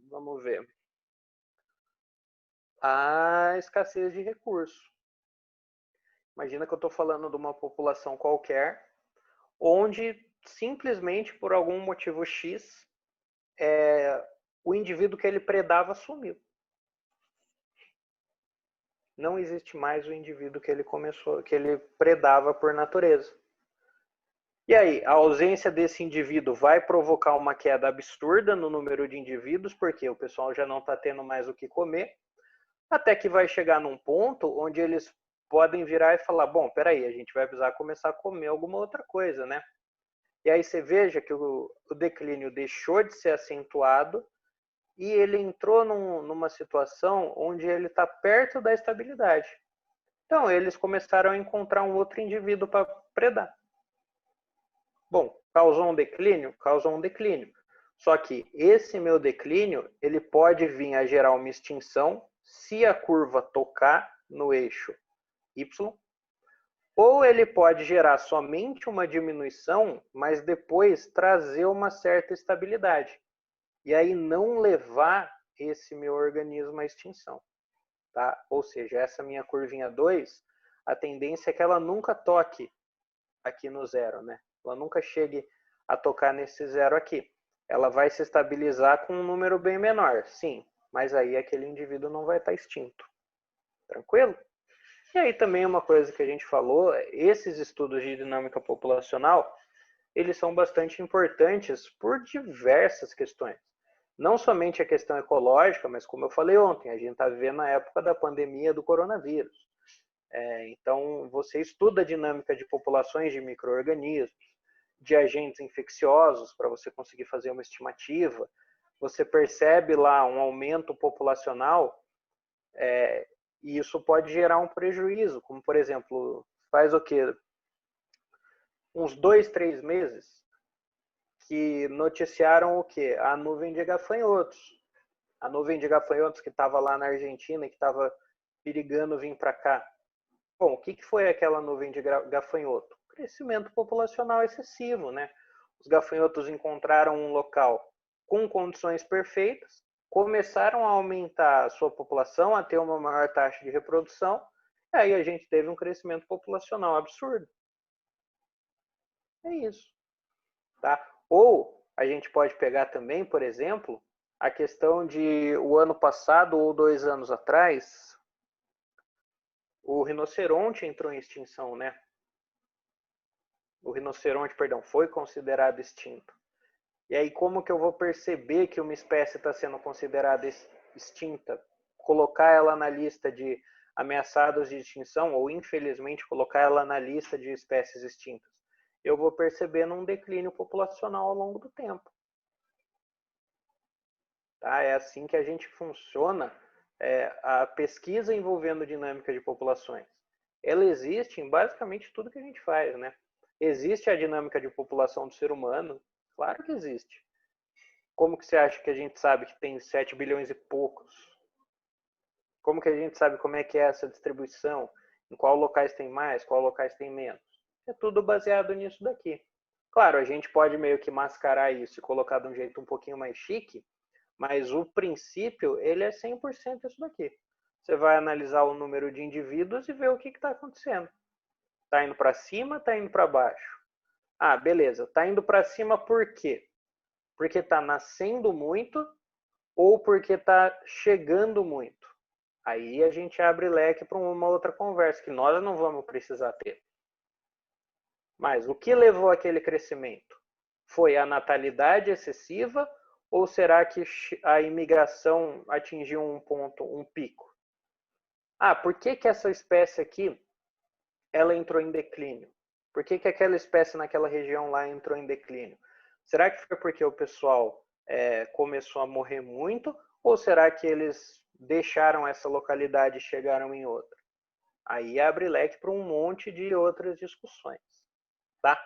vamos ver, a escassez de recursos. Imagina que eu estou falando de uma população qualquer, onde simplesmente por algum motivo X, o indivíduo que ele predava sumiu. Não existe mais o indivíduo que ele predava por natureza. E aí, a ausência desse indivíduo vai provocar uma queda absurda no número de indivíduos, porque o pessoal já não está tendo mais o que comer, até que vai chegar num ponto onde eles podem virar e falar, bom, peraí, a gente vai precisar começar a comer alguma outra coisa, né? E aí você veja que o declínio deixou de ser acentuado e ele entrou numa situação onde ele está perto da estabilidade. Então, eles começaram a encontrar um outro indivíduo para predar. Bom, causou um declínio? Causou um declínio. Só que esse meu declínio, ele pode vir a gerar uma extinção se a curva tocar no eixo Y, ou ele pode gerar somente uma diminuição, mas depois trazer uma certa estabilidade. E aí não levar esse meu organismo à extinção. Tá? Ou seja, essa minha curvinha 2, a tendência é que ela nunca toque aqui no zero, né? Ela nunca chegue a tocar nesse zero aqui. Ela vai se estabilizar com um número bem menor, sim, mas aí aquele indivíduo não vai estar extinto. Tranquilo? E aí também uma coisa que a gente falou, esses estudos de dinâmica populacional, eles são bastante importantes por diversas questões. Não somente a questão ecológica, mas como eu falei ontem, a gente está vivendo a época da pandemia do coronavírus. Então, você estuda a dinâmica de populações de micro-organismos, de agentes infecciosos, para você conseguir fazer uma estimativa. Você percebe lá um aumento populacional, e isso pode gerar um prejuízo, como, por exemplo, faz o quê? Uns 2, 3 meses, que noticiaram o quê? A nuvem de gafanhotos. A nuvem de gafanhotos que estava lá na Argentina e que estava perigando vir para cá. Bom, o que foi aquela nuvem de gafanhoto? Crescimento populacional excessivo, né? Os gafanhotos encontraram um local com condições perfeitas, começaram a aumentar a sua população, a ter uma maior taxa de reprodução, e aí a gente teve um crescimento populacional absurdo. É isso. Tá? Ou a gente pode pegar também, por exemplo, a questão de o ano passado ou 2 anos atrás, o rinoceronte entrou em extinção, né? O rinoceronte, perdão, foi considerado extinto. E aí como que eu vou perceber que uma espécie está sendo considerada extinta? Colocar ela na lista de ameaçados de extinção ou, infelizmente, colocar ela na lista de espécies extintas? Eu vou percebendo um declínio populacional ao longo do tempo. Tá? É assim que a gente funciona a pesquisa envolvendo dinâmica de populações. Ela existe em basicamente tudo que a gente faz, né? Existe a dinâmica de população do ser humano? Claro que existe. Como que você acha que a gente sabe que tem 7 bilhões e poucos? Como que a gente sabe como é que é essa distribuição? Em qual locais tem mais, qual locais tem menos? É tudo baseado nisso daqui. Claro, a gente pode meio que mascarar isso e colocar de um jeito um pouquinho mais chique, mas o princípio, ele é 100% isso daqui. Você vai analisar o número de indivíduos e ver o que está acontecendo. Está indo para cima, está indo para baixo? Ah, beleza. Está indo para cima por quê? Porque está nascendo muito ou porque está chegando muito? Aí a gente abre leque para uma outra conversa que nós não vamos precisar ter. Mas o que levou àquele crescimento? Foi a natalidade excessiva ou será que a imigração atingiu um ponto, um pico? Ah, por que essa espécie aqui ela entrou em declínio? Por que aquela espécie naquela região lá entrou em declínio? Será que foi porque o pessoal começou a morrer muito ou será que eles deixaram essa localidade e chegaram em outra? Aí abre leque para um monte de outras discussões. Tá?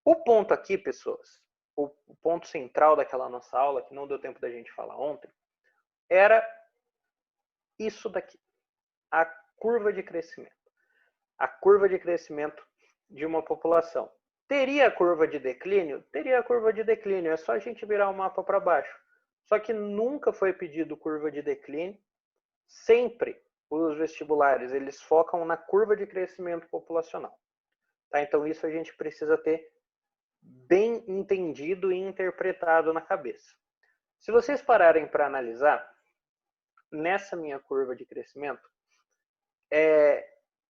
O ponto aqui, pessoas, o ponto central daquela nossa aula, que não deu tempo da gente falar ontem, era isso daqui, a curva de crescimento. A curva de crescimento de uma população. Teria a curva de declínio? Teria a curva de declínio, é só a gente virar o mapa para baixo. Só que nunca foi pedido curva de declínio, sempre os vestibulares, eles focam na curva de crescimento populacional. Tá? Então isso a gente precisa ter bem entendido e interpretado na cabeça. Se vocês pararem para analisar, nessa minha curva de crescimento,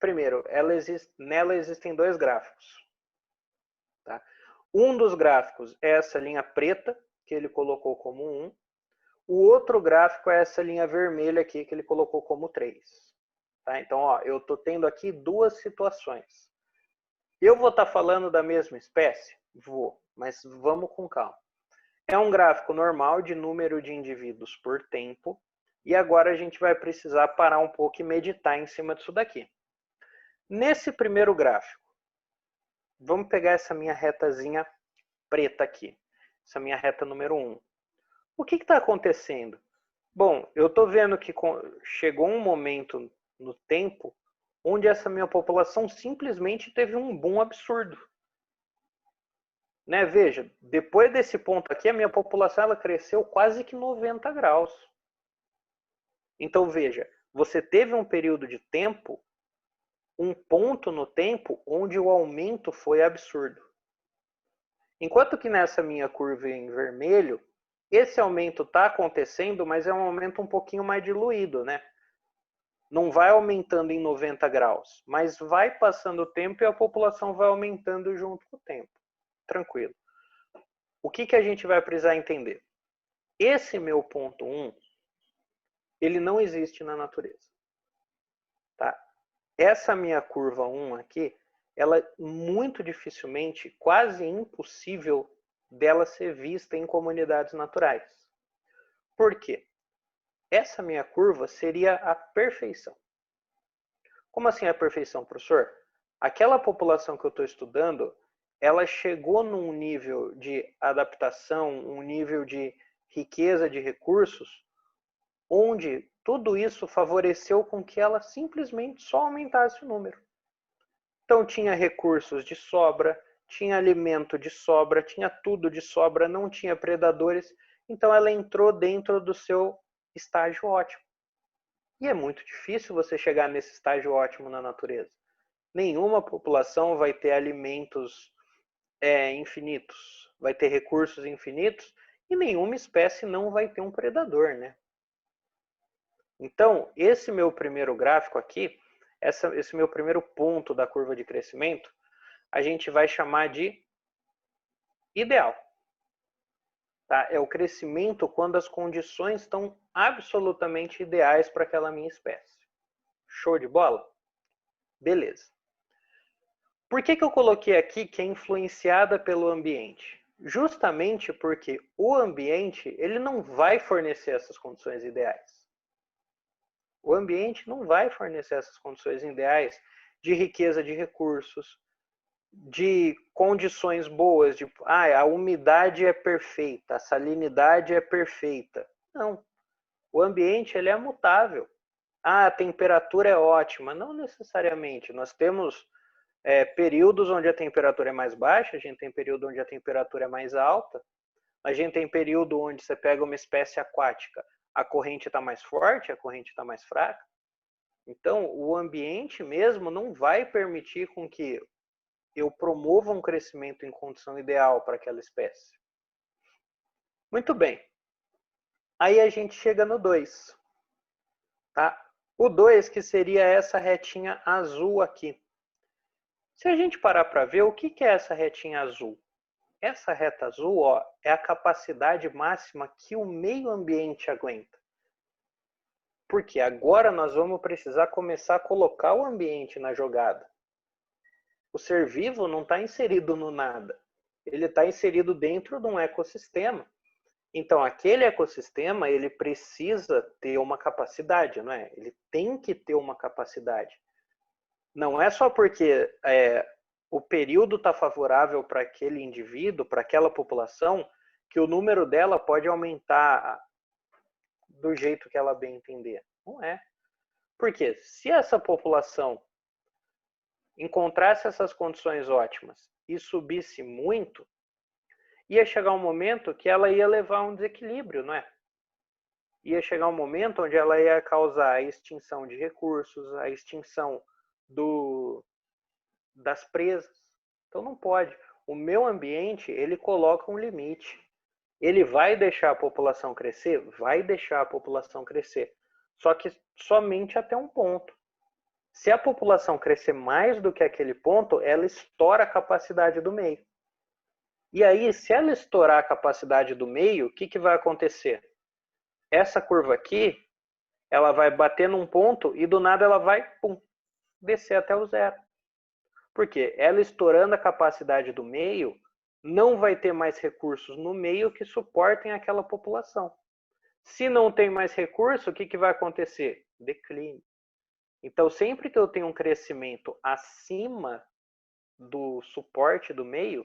primeiro, nela existem dois gráficos. Tá? Um dos gráficos é essa linha preta, que ele colocou como 1. O outro gráfico é essa linha vermelha aqui, que ele colocou como 3. Tá? Então, ó, eu estou tendo aqui duas situações. Eu vou estar falando da mesma espécie? Vou, mas vamos com calma. É um gráfico normal de número de indivíduos por tempo. E agora a gente vai precisar parar um pouco e meditar em cima disso daqui. Nesse primeiro gráfico, vamos pegar essa minha retazinha preta aqui. Essa minha reta número 1. O que está acontecendo? Bom, eu estou vendo que chegou um momento no tempo onde essa minha população simplesmente teve um boom absurdo. Né? Veja, depois desse ponto aqui, a minha população ela cresceu quase que 90 graus. Então, veja, você teve um período de tempo, um ponto no tempo, onde o aumento foi absurdo. Enquanto que nessa minha curva em vermelho, esse aumento está acontecendo, mas é um aumento um pouquinho mais diluído, né? Não vai aumentando em 90 graus, mas vai passando o tempo e a população vai aumentando junto com o tempo. Tranquilo. O que a gente vai precisar entender? Esse meu ponto 1, ele não existe na natureza. Tá? Essa minha curva 1 aqui, ela é muito dificilmente, quase impossível dela ser vista em comunidades naturais. Por quê? Essa minha curva seria a perfeição. Como assim a perfeição, professor? Aquela população que eu estou estudando, ela chegou num nível de adaptação, um nível de riqueza de recursos, onde tudo isso favoreceu com que ela simplesmente só aumentasse o número. Então tinha recursos de sobra, tinha alimento de sobra, tinha tudo de sobra, não tinha predadores, então ela entrou dentro do seu estágio ótimo. E é muito difícil você chegar nesse estágio ótimo na natureza. Nenhuma população vai ter alimentos infinitos, vai ter recursos infinitos e nenhuma espécie não vai ter um predador, né? Então, esse meu primeiro gráfico aqui, esse meu primeiro ponto da curva de crescimento, a gente vai chamar de ideal. Tá? É o crescimento quando as condições estão absolutamente ideais para aquela minha espécie. Show de bola? Beleza. Por que eu coloquei aqui que é influenciada pelo ambiente? Justamente porque o ambiente ele não vai fornecer essas condições ideais. O ambiente não vai fornecer essas condições ideais de riqueza de recursos, de condições boas, de a umidade é perfeita, a salinidade é perfeita. Não. O ambiente ele é mutável. A temperatura é ótima. Não necessariamente. Nós temos períodos onde a temperatura é mais baixa, a gente tem período onde a temperatura é mais alta, a gente tem período onde você pega uma espécie aquática, a corrente está mais forte, a corrente está mais fraca. Então, o ambiente mesmo não vai permitir com que eu promova um crescimento em condição ideal para aquela espécie. Muito bem. Aí a gente chega no 2. Tá? O 2 que seria essa retinha azul aqui. Se a gente parar para ver, o que é essa retinha azul? Essa reta azul é a capacidade máxima que o meio ambiente aguenta. Porque agora nós vamos precisar começar a colocar o ambiente na jogada. O ser vivo não está inserido no nada. Ele está inserido dentro de um ecossistema. Então, aquele ecossistema, ele precisa ter uma capacidade, não é? Ele tem que ter uma capacidade. Não é só porque o período está favorável para aquele indivíduo, para aquela população, que o número dela pode aumentar do jeito que ela bem entender. Não é. Porque se essa população encontrasse essas condições ótimas e subisse muito, ia chegar um momento que ela ia levar a um desequilíbrio, não é? Ia chegar um momento onde ela ia causar a extinção de recursos, a extinção das presas. Então não pode. O meio ambiente, ele coloca um limite. Ele vai deixar a população crescer? Vai deixar a população crescer. Só que somente até um ponto. Se a população crescer mais do que aquele ponto, ela estoura a capacidade do meio. E aí, se ela estourar a capacidade do meio, o que vai acontecer? Essa curva aqui, ela vai bater num ponto e do nada ela vai descer até o zero. Por quê? Ela estourando a capacidade do meio, não vai ter mais recursos no meio que suportem aquela população. Se não tem mais recurso, o que vai acontecer? Declínio. Então, sempre que eu tenho um crescimento acima do suporte do meio,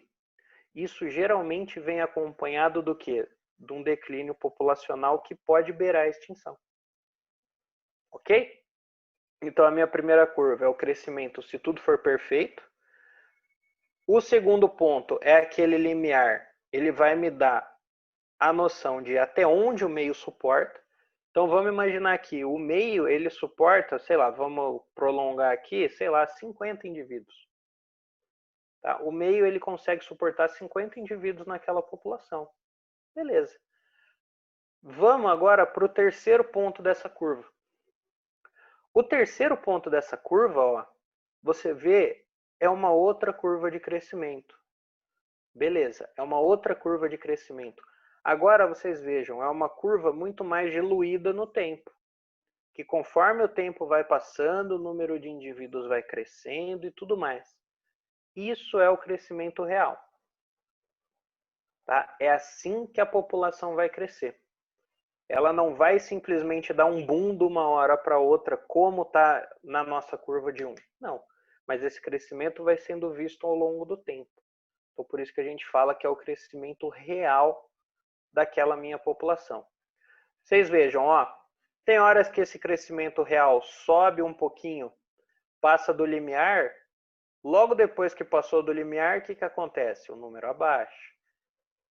isso geralmente vem acompanhado do quê? De um declínio populacional que pode beirar a extinção. Ok? Então, a minha primeira curva é o crescimento se tudo for perfeito. O segundo ponto é aquele limiar. Ele vai me dar a noção de até onde o meio suporta. Então, vamos imaginar que o meio, ele suporta, sei lá, vamos prolongar aqui, sei lá, 50 indivíduos. Tá? O meio, ele consegue suportar 50 indivíduos naquela população. Beleza. Vamos agora para o terceiro ponto dessa curva. O terceiro ponto dessa curva, você vê, é uma outra curva de crescimento. Beleza, é uma outra curva de crescimento. Agora vocês vejam, é uma curva muito mais diluída no tempo. Que conforme o tempo vai passando, o número de indivíduos vai crescendo e tudo mais. Isso é o crescimento real. Tá? É assim que a população vai crescer. Ela não vai simplesmente dar um boom de uma hora para outra, como está na nossa curva de 1. Não, mas esse crescimento vai sendo visto ao longo do tempo. Então, por isso que a gente fala que é o crescimento real daquela minha população. Vocês vejam, tem horas que esse crescimento real sobe um pouquinho, passa do limiar, logo depois que passou do limiar, o que acontece? O número abaixa.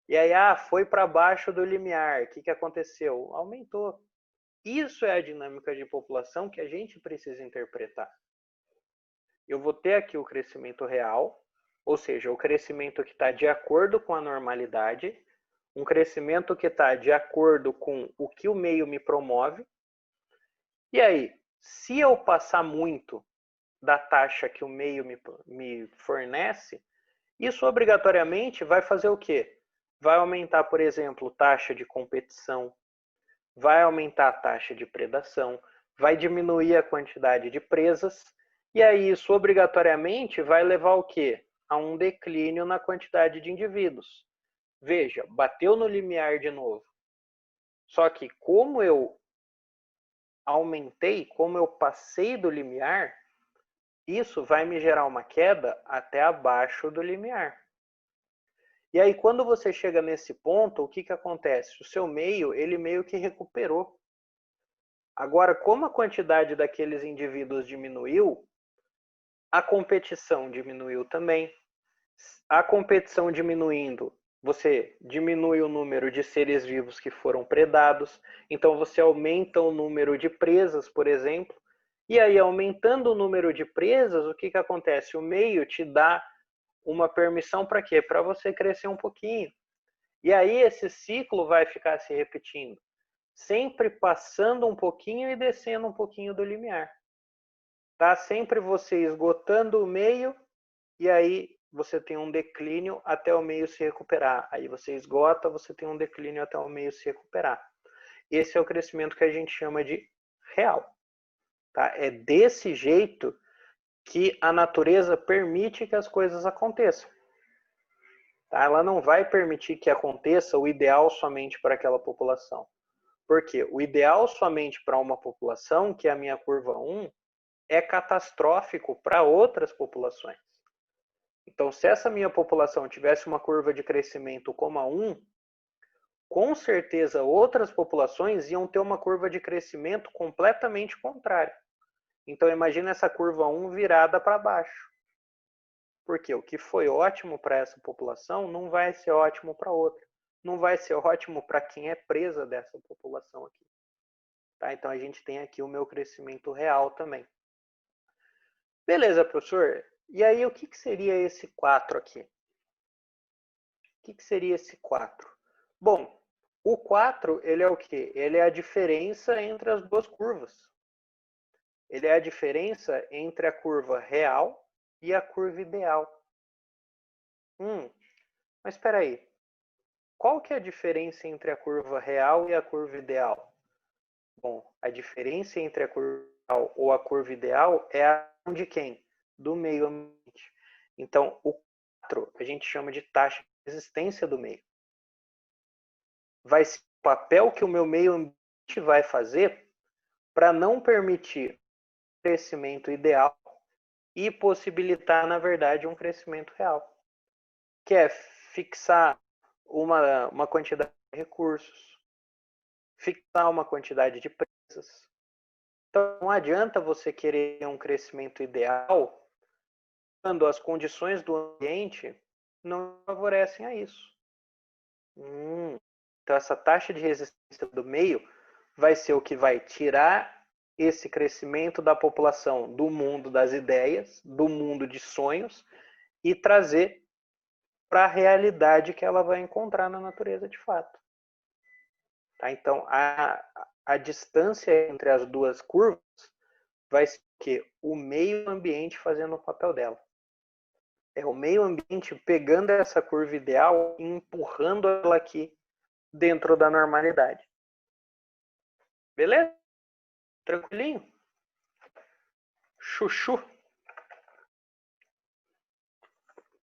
E aí, foi para baixo do limiar. O que aconteceu? Aumentou. Isso é a dinâmica de população que a gente precisa interpretar. Eu vou ter aqui o crescimento real, ou seja, o crescimento que está de acordo com a normalidade, um crescimento que está de acordo com o que o meio me promove. E aí, se eu passar muito da taxa que o meio me fornece, isso obrigatoriamente vai fazer o quê? vai aumentar, por exemplo, taxa de competição, vai aumentar a taxa de predação, vai diminuir a quantidade de presas, e aí isso obrigatoriamente vai levar o quê? A um declínio na quantidade de indivíduos. Veja, bateu no limiar de novo. Só que como eu aumentei, como eu passei do limiar, isso vai me gerar uma queda até abaixo do limiar. E aí, quando você chega nesse ponto, o que acontece? O seu meio, ele meio que recuperou. Agora, como a quantidade daqueles indivíduos diminuiu, a competição diminuiu também. A competição diminuindo, você diminui o número de seres vivos que foram predados, então você aumenta o número de presas, por exemplo, e aí aumentando o número de presas, o que acontece? O meio te dá uma permissão para quê? Para você crescer um pouquinho. E aí esse ciclo vai ficar se repetindo, sempre passando um pouquinho e descendo um pouquinho do limiar. Tá? Sempre você esgotando o meio e aí você tem um declínio até o meio se recuperar. Aí você esgota, você tem um declínio até o meio se recuperar. Esse é o crescimento que a gente chama de real. Tá? É desse jeito que a natureza permite que as coisas aconteçam. Tá? Ela não vai permitir que aconteça o ideal somente para aquela população. Por quê? O ideal somente para uma população, que é a minha curva 1, é catastrófico para outras populações. Então, se essa minha população tivesse uma curva de crescimento como a 1, com certeza outras populações iam ter uma curva de crescimento completamente contrária. Então, imagina essa curva 1 virada para baixo. Porque o que foi ótimo para essa população não vai ser ótimo para outra. Não vai ser ótimo para quem é presa dessa população aqui. Tá? Então, a gente tem aqui o meu crescimento real também. Beleza, professor. E aí, o que seria esse 4 aqui? O que seria esse 4? Bom, o 4, ele é o quê? Ele é a diferença entre as duas curvas. Ele é a diferença entre a curva real e a curva ideal. Mas espera aí. Qual que é a diferença entre a curva real e a curva ideal? Bom, a diferença entre a curva real ou a curva ideal é a de quem? Do meio ambiente. Então, o 4 a gente chama de taxa de resistência do meio. Vai ser o papel que o meu meio ambiente vai fazer para não permitir o crescimento ideal e possibilitar, na verdade, um crescimento real. Que é fixar uma quantidade de recursos, fixar uma quantidade de presas. Então, não adianta você querer um crescimento ideal quando as condições do ambiente não favorecem a isso. Então, essa taxa de resistência do meio vai ser o que vai tirar esse crescimento da população do mundo das ideias, do mundo de sonhos, e trazer para a realidade que ela vai encontrar na natureza de fato. Tá? Então, a distância entre as duas curvas vai ser o quê? O meio ambiente fazendo o papel dela. É o meio ambiente pegando essa curva ideal e empurrando ela aqui dentro da normalidade. Beleza? Tranquilinho? Chuchu.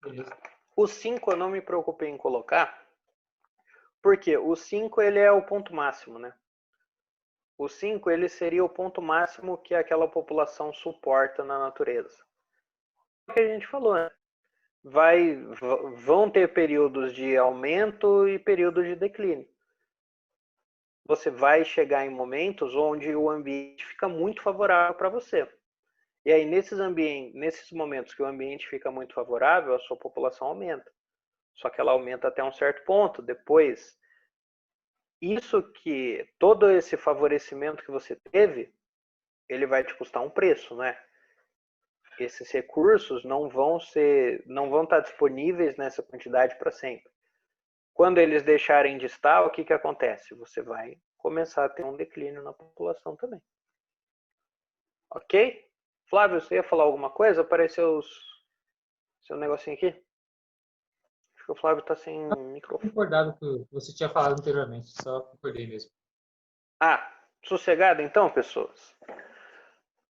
Beleza. O 5 eu não me preocupei em colocar, porque o 5 ele é o ponto máximo, né? O 5 ele seria o ponto máximo que aquela população suporta na natureza. É o que a gente falou, né? Vão ter períodos de aumento e períodos de declínio. Você vai chegar em momentos onde o ambiente fica muito favorável para você. E aí, nesses momentos que o ambiente fica muito favorável, a sua população aumenta. Só que ela aumenta até um certo ponto. Depois, todo esse favorecimento que você teve, ele vai te custar um preço, né? Esses recursos não vão estar disponíveis nessa quantidade para sempre. Quando eles deixarem de estar, o que acontece? Você vai começar a ter um declínio na população também. Ok? Flávio, você ia falar alguma coisa? Apareceu seu negocinho aqui? que o Flávio está sem microfone. Concordado com o que você tinha falado anteriormente, só concordei mesmo. Ah, sossegado então, pessoas?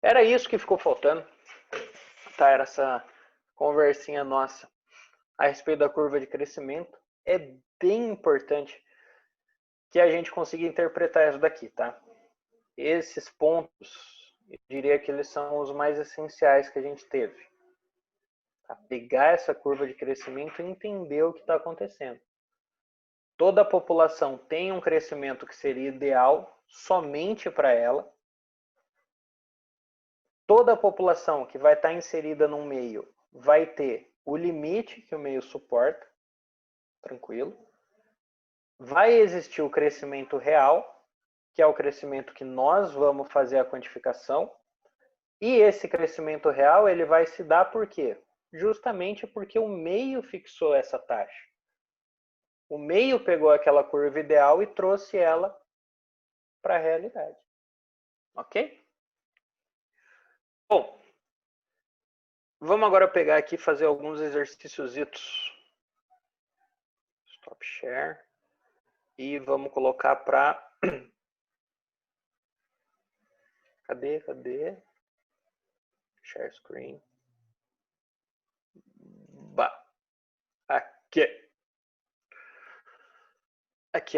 Era isso que ficou faltando. Tá, era essa conversinha nossa a respeito da curva de crescimento. É bem importante que a gente consiga interpretar isso daqui, tá? Esses pontos, eu diria que eles são os mais essenciais que a gente teve. Tá? Pegar essa curva de crescimento e entender o que está acontecendo. Toda a população tem um crescimento que seria ideal somente para ela. Toda a população que vai estar inserida num meio vai ter o limite que o meio suporta, tranquilo. Vai existir o crescimento real, que é o crescimento que nós vamos fazer a quantificação. E esse crescimento real ele vai se dar por quê? Justamente porque o meio fixou essa taxa. O meio pegou aquela curva ideal e trouxe ela para a realidade. Ok? Bom, vamos agora pegar aqui e fazer alguns exercícios. Stop share. E vamos colocar para... Cadê? Share screen. Aqui.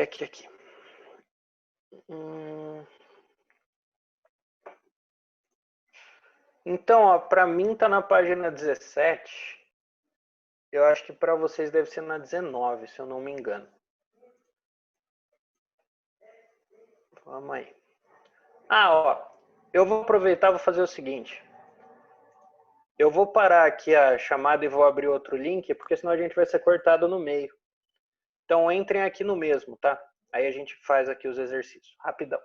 Aqui. Então, para mim tá na página 17. Eu acho que para vocês deve ser na 19, se eu não me engano. Vamos aí. Eu vou aproveitar e vou fazer o seguinte. Eu vou parar aqui a chamada e vou abrir outro link, porque senão a gente vai ser cortado no meio. Então, entrem aqui no mesmo, tá? Aí a gente faz aqui os exercícios. Rapidão.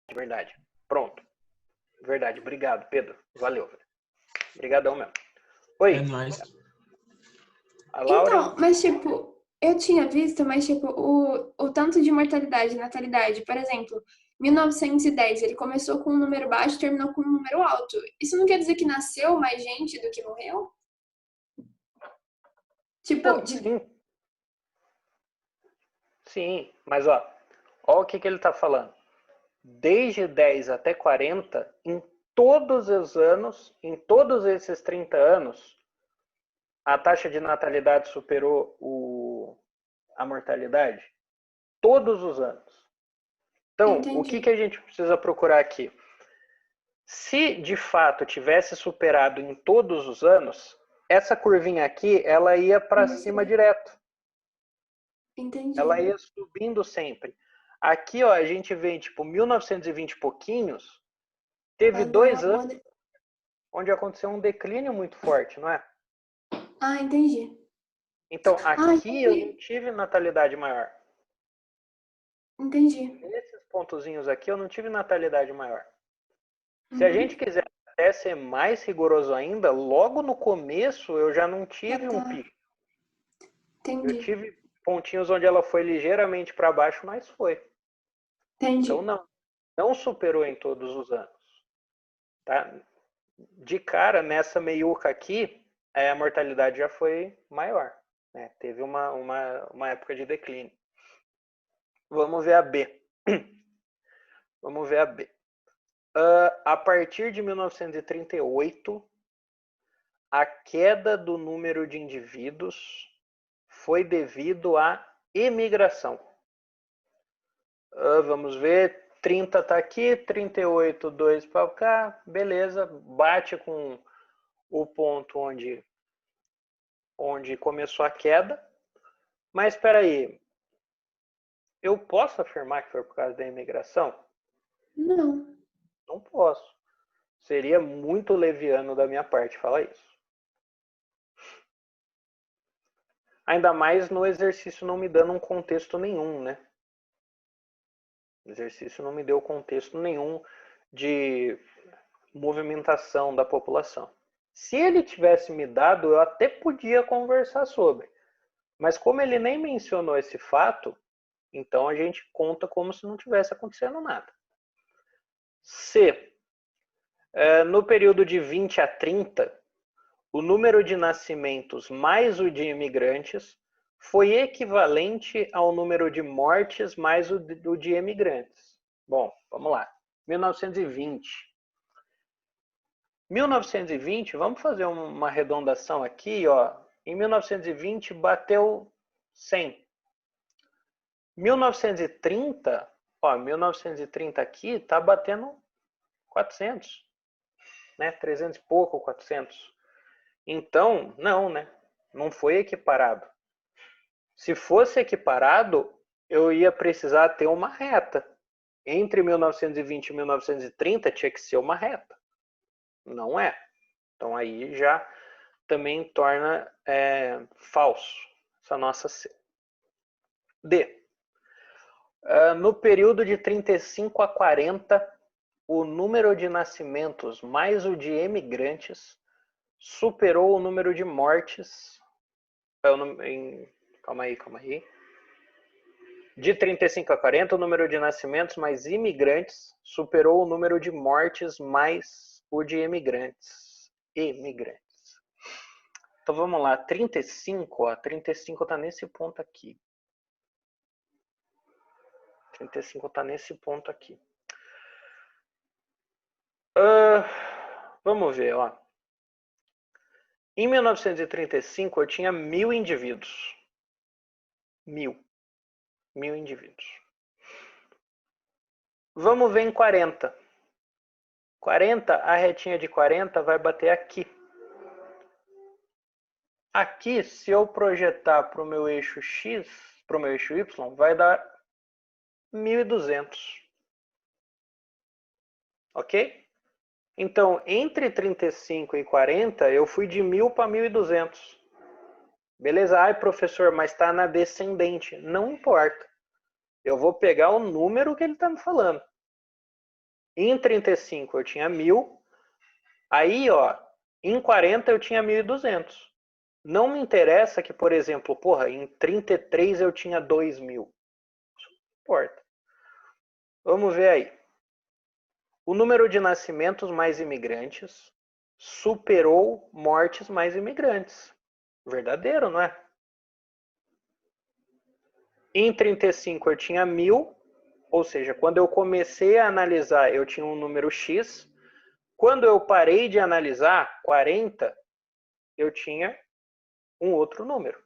De verdade. Pronto. Verdade. Obrigado, Pedro. Valeu. Obrigadão mesmo. Oi. É nóis. A Laura... Então, mas tipo, eu tinha visto, mas tipo, o tanto de mortalidade e natalidade, por exemplo, 1910, ele começou com um número baixo e terminou com um número alto. Isso não quer dizer que nasceu mais gente do que morreu? Tipo, Não, sim, mas ó o que ele está falando. Desde 10 até 40, em todos os anos, em todos esses 30 anos, a taxa de natalidade superou a mortalidade? Todos os anos. Então, entendi. O que a gente precisa procurar aqui? Se de fato tivesse superado em todos os anos, essa curvinha aqui, ela ia para cima direto. Entendi. Ela ia subindo sempre. Aqui, ó, a gente vê, tipo, 1920 e pouquinhos, teve 2 anos onde aconteceu um declínio muito forte, não é? Ah, entendi. Então, aqui eu não tive natalidade maior. Entendi. Nesses pontozinhos aqui eu não tive natalidade maior. Se a gente quiser até ser mais rigoroso ainda, logo no começo eu já não tive um pico. Entendi. Eu tive pontinhos onde ela foi ligeiramente para baixo, mas foi. Entendi. Então não superou em todos os anos. Tá? De cara, nessa meiuca aqui, a mortalidade já foi maior. Né? Teve uma época de declínio. Vamos ver a B. Vamos ver a B. A partir de 1938, a queda do número de indivíduos foi devido à imigração. Vamos ver, 30 está aqui, 38, 2 para cá, beleza, bate com o ponto onde começou a queda. Mas espera aí, eu posso afirmar que foi por causa da imigração? Não. Não posso. Seria muito leviano da minha parte falar isso. Ainda mais no exercício não me dando um contexto nenhum, né? O exercício não me deu contexto nenhum de movimentação da população. Se ele tivesse me dado, eu até podia conversar sobre. Mas como ele nem mencionou esse fato, então a gente conta como se não tivesse acontecendo nada. C. No período de 20 a 30, o número de nascimentos mais o de imigrantes foi equivalente ao número de mortes mais o de emigrantes. Bom, vamos lá. 1920. 1920, vamos fazer uma arredondação aqui, ó. Em 1920 bateu 100. 1930, ó, 1930 aqui tá batendo 400, né? 300 e pouco, 400. Então, não, né? Não foi equiparado. Se fosse equiparado, eu ia precisar ter uma reta. Entre 1920 e 1930 tinha que ser uma reta. Não é. Então aí já também torna falso essa nossa C. D. No período de 35 a 40, o número de nascimentos mais o de emigrantes superou o número de mortes. Calma aí. De 35 a 40, o número de nascimentos mais imigrantes superou o número de mortes mais o de emigrantes. Então vamos lá, 35, ó, 35 está nesse ponto aqui. 35 está nesse ponto aqui. Vamos ver, ó. Em 1935 eu tinha 1000 indivíduos. 1000 indivíduos. Vamos ver em 40. 40, a retinha de 40 vai bater aqui. Aqui, se eu projetar para o meu eixo X, para o meu eixo Y, vai dar 1200. Ok? Então, entre 35 e 40, eu fui de 1000 para 1200. Beleza? Ai, professor, mas está na descendente. Não importa. Eu vou pegar o número que ele está me falando. Em 35 eu tinha 1000. Aí, ó, em 40 eu tinha 1200. Não me interessa que, por exemplo, em 33 eu tinha 2000. Isso não importa. Vamos ver aí. O número de nascimentos mais imigrantes superou mortes mais imigrantes. Verdadeiro, não é? Em 35 eu tinha 1000, ou seja, quando eu comecei a analisar eu tinha um número X. Quando eu parei de analisar, 40, eu tinha um outro número.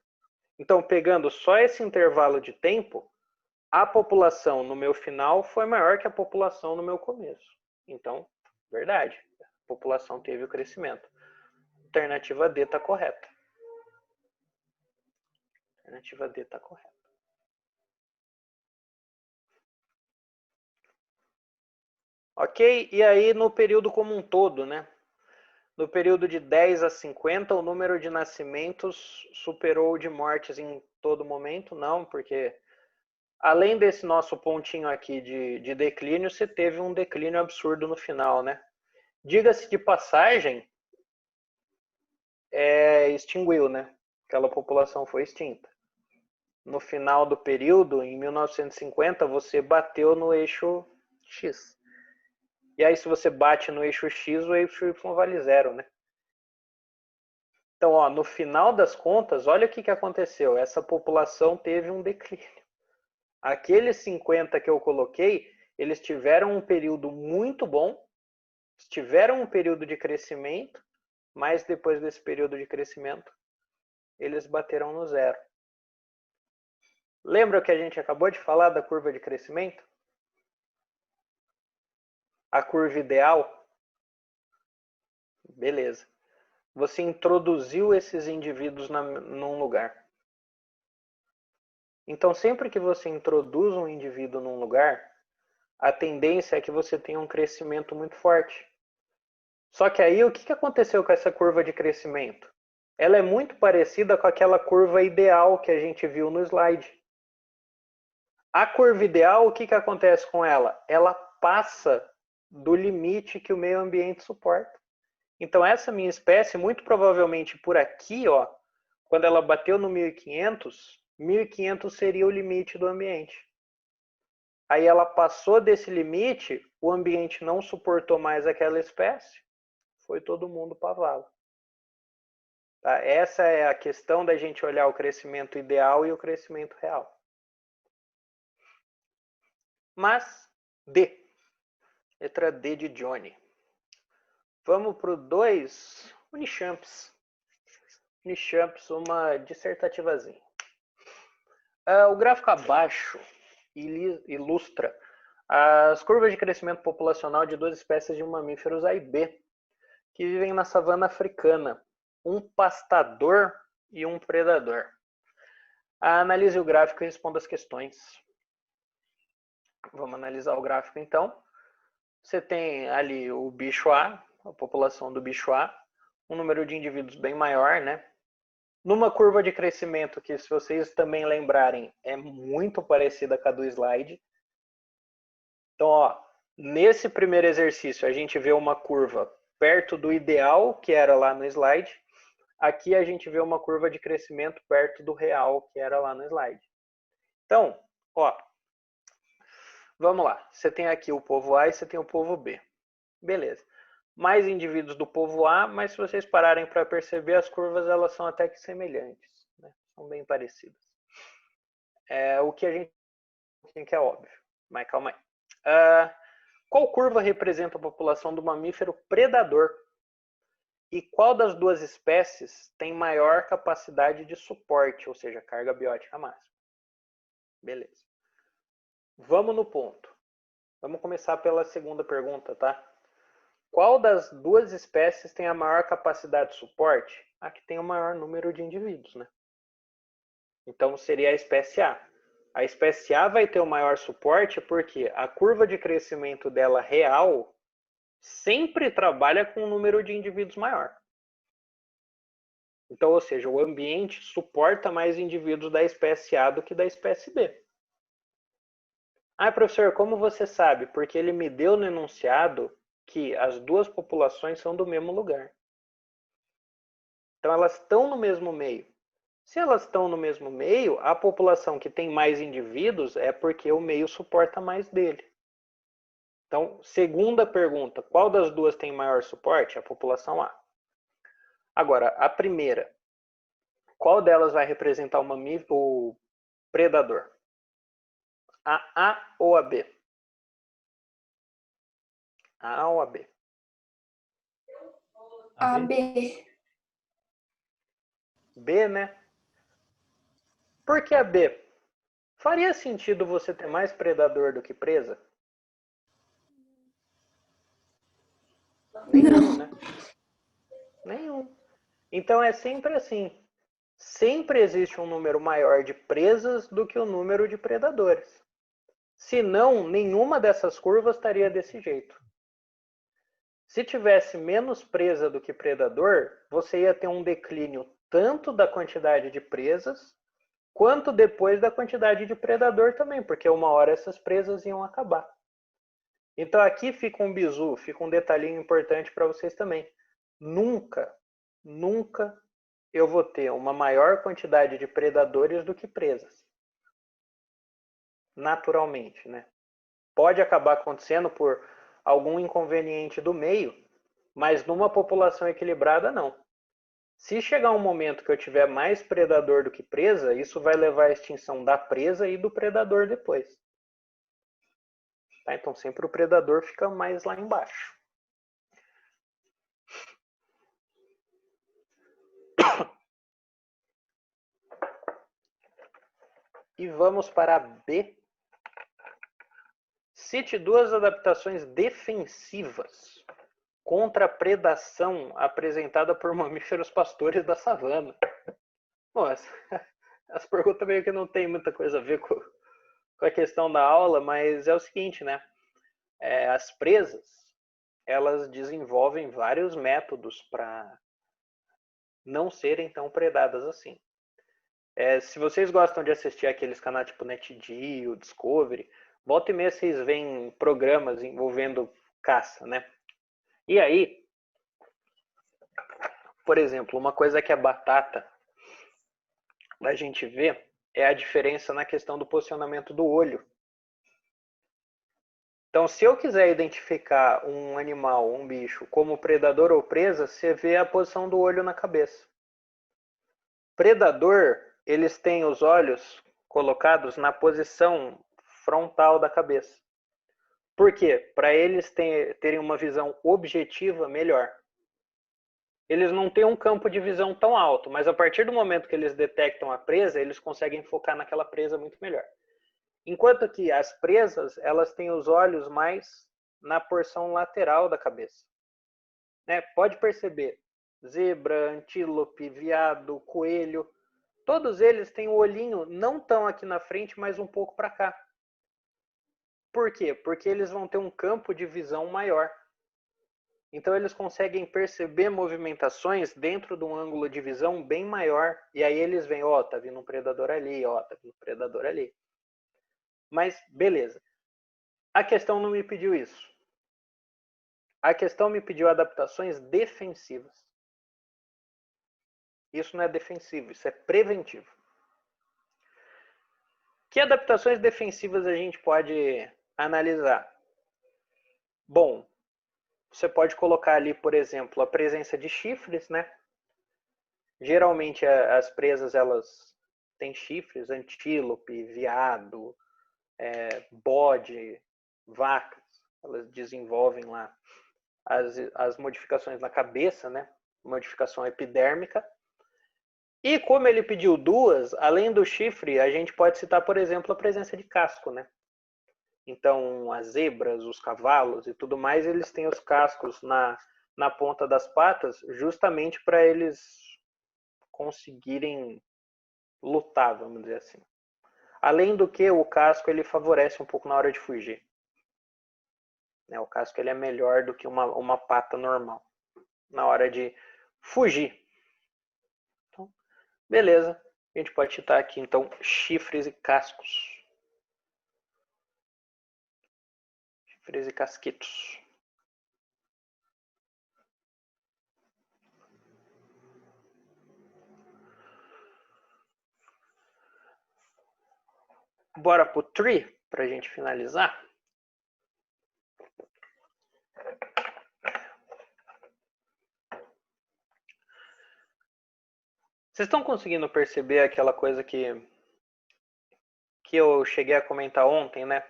Então, pegando só esse intervalo de tempo, a população no meu final foi maior que a população no meu começo. Então, verdade, a população teve o crescimento. Alternativa D está correta. Alternativa D está correta. Ok? E aí no período como um todo, né? No período de 10 a 50, o número de nascimentos superou o de mortes em todo momento? Não, porque além desse nosso pontinho aqui de declínio, você teve um declínio absurdo no final, né? Diga-se de passagem, extinguiu, né? Aquela população foi extinta. No final do período, em 1950, você bateu no eixo X. E aí, se você bate no eixo X, o eixo Y vale 0, né? Então, ó, no final das contas, olha o que aconteceu. Essa população teve um declínio. Aqueles 50 que eu coloquei, eles tiveram um período muito bom, tiveram um período de crescimento, mas depois desse período de crescimento, eles bateram no 0. Lembra que a gente acabou de falar da curva de crescimento? A curva ideal? Beleza. Você introduziu esses indivíduos num lugar. Então, sempre que você introduz um indivíduo num lugar, a tendência é que você tenha um crescimento muito forte. Só que aí, o que aconteceu com essa curva de crescimento? Ela é muito parecida com aquela curva ideal que a gente viu no slide. A curva ideal, o que acontece com ela? Ela passa do limite que o meio ambiente suporta. Então, essa minha espécie, muito provavelmente por aqui, ó, quando ela bateu no 1500, 1500 seria o limite do ambiente. Aí ela passou desse limite, o ambiente não suportou mais aquela espécie, foi todo mundo para a vala. Tá? Essa é a questão da gente olhar o crescimento ideal e o crescimento real. Mas, D. Letra D de Johnny. Vamos para o 2, Unichamps. Unichamps, uma dissertativazinha. O gráfico abaixo ilustra as curvas de crescimento populacional de duas espécies de mamíferos A e B, que vivem na savana africana, um pastador e um predador. Analise o gráfico e responda as questões. Vamos analisar o gráfico então. Você tem ali o bicho A, a população do bicho A, um número de indivíduos bem maior, né? Numa curva de crescimento que, se vocês também lembrarem, é muito parecida com a do slide. Então, ó, nesse primeiro exercício, a gente vê uma curva perto do ideal, que era lá no slide. Aqui a gente vê uma curva de crescimento perto do real, que era lá no slide. Então, ó, vamos lá. Você tem aqui o povo A e você tem o povo B. Beleza. Mais indivíduos do povo A, mas se vocês pararem para perceber, as curvas elas são até que semelhantes, né? São bem parecidas. O que a gente tem que é óbvio, mas calma aí. Qual curva representa a população do mamífero predador? E qual das duas espécies tem maior capacidade de suporte, ou seja, carga biótica máxima? Beleza. Vamos no ponto. Vamos começar pela segunda pergunta, tá? Qual das duas espécies tem a maior capacidade de suporte? A que tem o maior número de indivíduos, né? Então seria a espécie A. A espécie A vai ter o maior suporte porque a curva de crescimento dela real sempre trabalha com um número de indivíduos maior. Então, ou seja, o ambiente suporta mais indivíduos da espécie A do que da espécie B. Professor, como você sabe? Porque ele me deu no enunciado que as duas populações são do mesmo lugar. Então, elas estão no mesmo meio. Se elas estão no mesmo meio, a população que tem mais indivíduos é porque o meio suporta mais dele. Então, segunda pergunta, qual das duas tem maior suporte? A população A. Agora, a primeira, qual delas vai representar o predador? A A ou a B? A ou a B? A B. B, né? Por que a B? Faria sentido você ter mais predador do que presa? Nenhum, né? Nenhum. Então é sempre assim. Sempre existe um número maior de presas do que o número de predadores. Senão, nenhuma dessas curvas estaria desse jeito. Se tivesse menos presa do que predador, você ia ter um declínio tanto da quantidade de presas, quanto depois da quantidade de predador também, porque uma hora essas presas iam acabar. Então aqui fica um bizu, fica um detalhinho importante para vocês também. Nunca eu vou ter uma maior quantidade de predadores do que presas. Naturalmente, né? Pode acabar acontecendo por algum inconveniente do meio, mas numa população equilibrada, não. Se chegar um momento que eu tiver mais predador do que presa, isso vai levar à extinção da presa e do predador depois. Tá? Então sempre o predador fica mais lá embaixo. E vamos para B. Cite duas adaptações defensivas contra a predação apresentada por mamíferos pastores da savana. Bom, as perguntas meio que não tem muita coisa a ver com a questão da aula, mas é o seguinte, né? As presas, elas desenvolvem vários métodos para não serem tão predadas assim. Se vocês gostam de assistir aqueles canais tipo NetGeo, Discovery, volta e meia vocês veem programas envolvendo caça, né? E aí, por exemplo, uma coisa que é batata a gente vê é a diferença na questão do posicionamento do olho. Então, se eu quiser identificar um animal, um bicho, como predador ou presa, você vê a posição do olho na cabeça. predador, eles têm os olhos colocados na posição frontal da cabeça. Por quê? Para eles terem uma visão objetiva melhor. Eles não têm um campo de visão tão alto, mas a partir do momento que eles detectam a presa, eles conseguem focar naquela presa muito melhor. Enquanto que as presas, elas têm os olhos mais na porção lateral da cabeça. Né? Pode perceber, zebra, antílope, veado, coelho, todos eles têm o olhinho não tão aqui na frente, mas um pouco para cá. Por quê? Porque eles vão ter um campo de visão maior. Então eles conseguem perceber movimentações dentro de um ângulo de visão bem maior. E aí eles veem, ó, tá vindo um predador ali, ó, tá vindo um predador ali. Mas, beleza. A questão não me pediu isso. A questão me pediu adaptações defensivas. Isso não é defensivo, isso é preventivo. Que adaptações defensivas a gente pode analisar? Bom, você pode colocar ali, por exemplo, a presença de chifres, né? Geralmente as presas, elas têm chifres, antílope, veado, bode, vacas. Elas desenvolvem lá as modificações na cabeça, né? Modificação epidérmica. E como ele pediu duas, além do chifre, a gente pode citar, por exemplo, a presença de casco, né? Então, as zebras, os cavalos e tudo mais, eles têm os cascos na ponta das patas, justamente para eles conseguirem lutar, vamos dizer assim. Além do que, o casco ele favorece um pouco na hora de fugir. O casco ele é melhor do que uma pata normal na hora de fugir. Então, beleza. A gente pode citar aqui, então, chifres e cascos. Chifres e casquitos. Bora pro tree, para a gente finalizar. Vocês estão conseguindo perceber aquela coisa que eu cheguei a comentar ontem, né?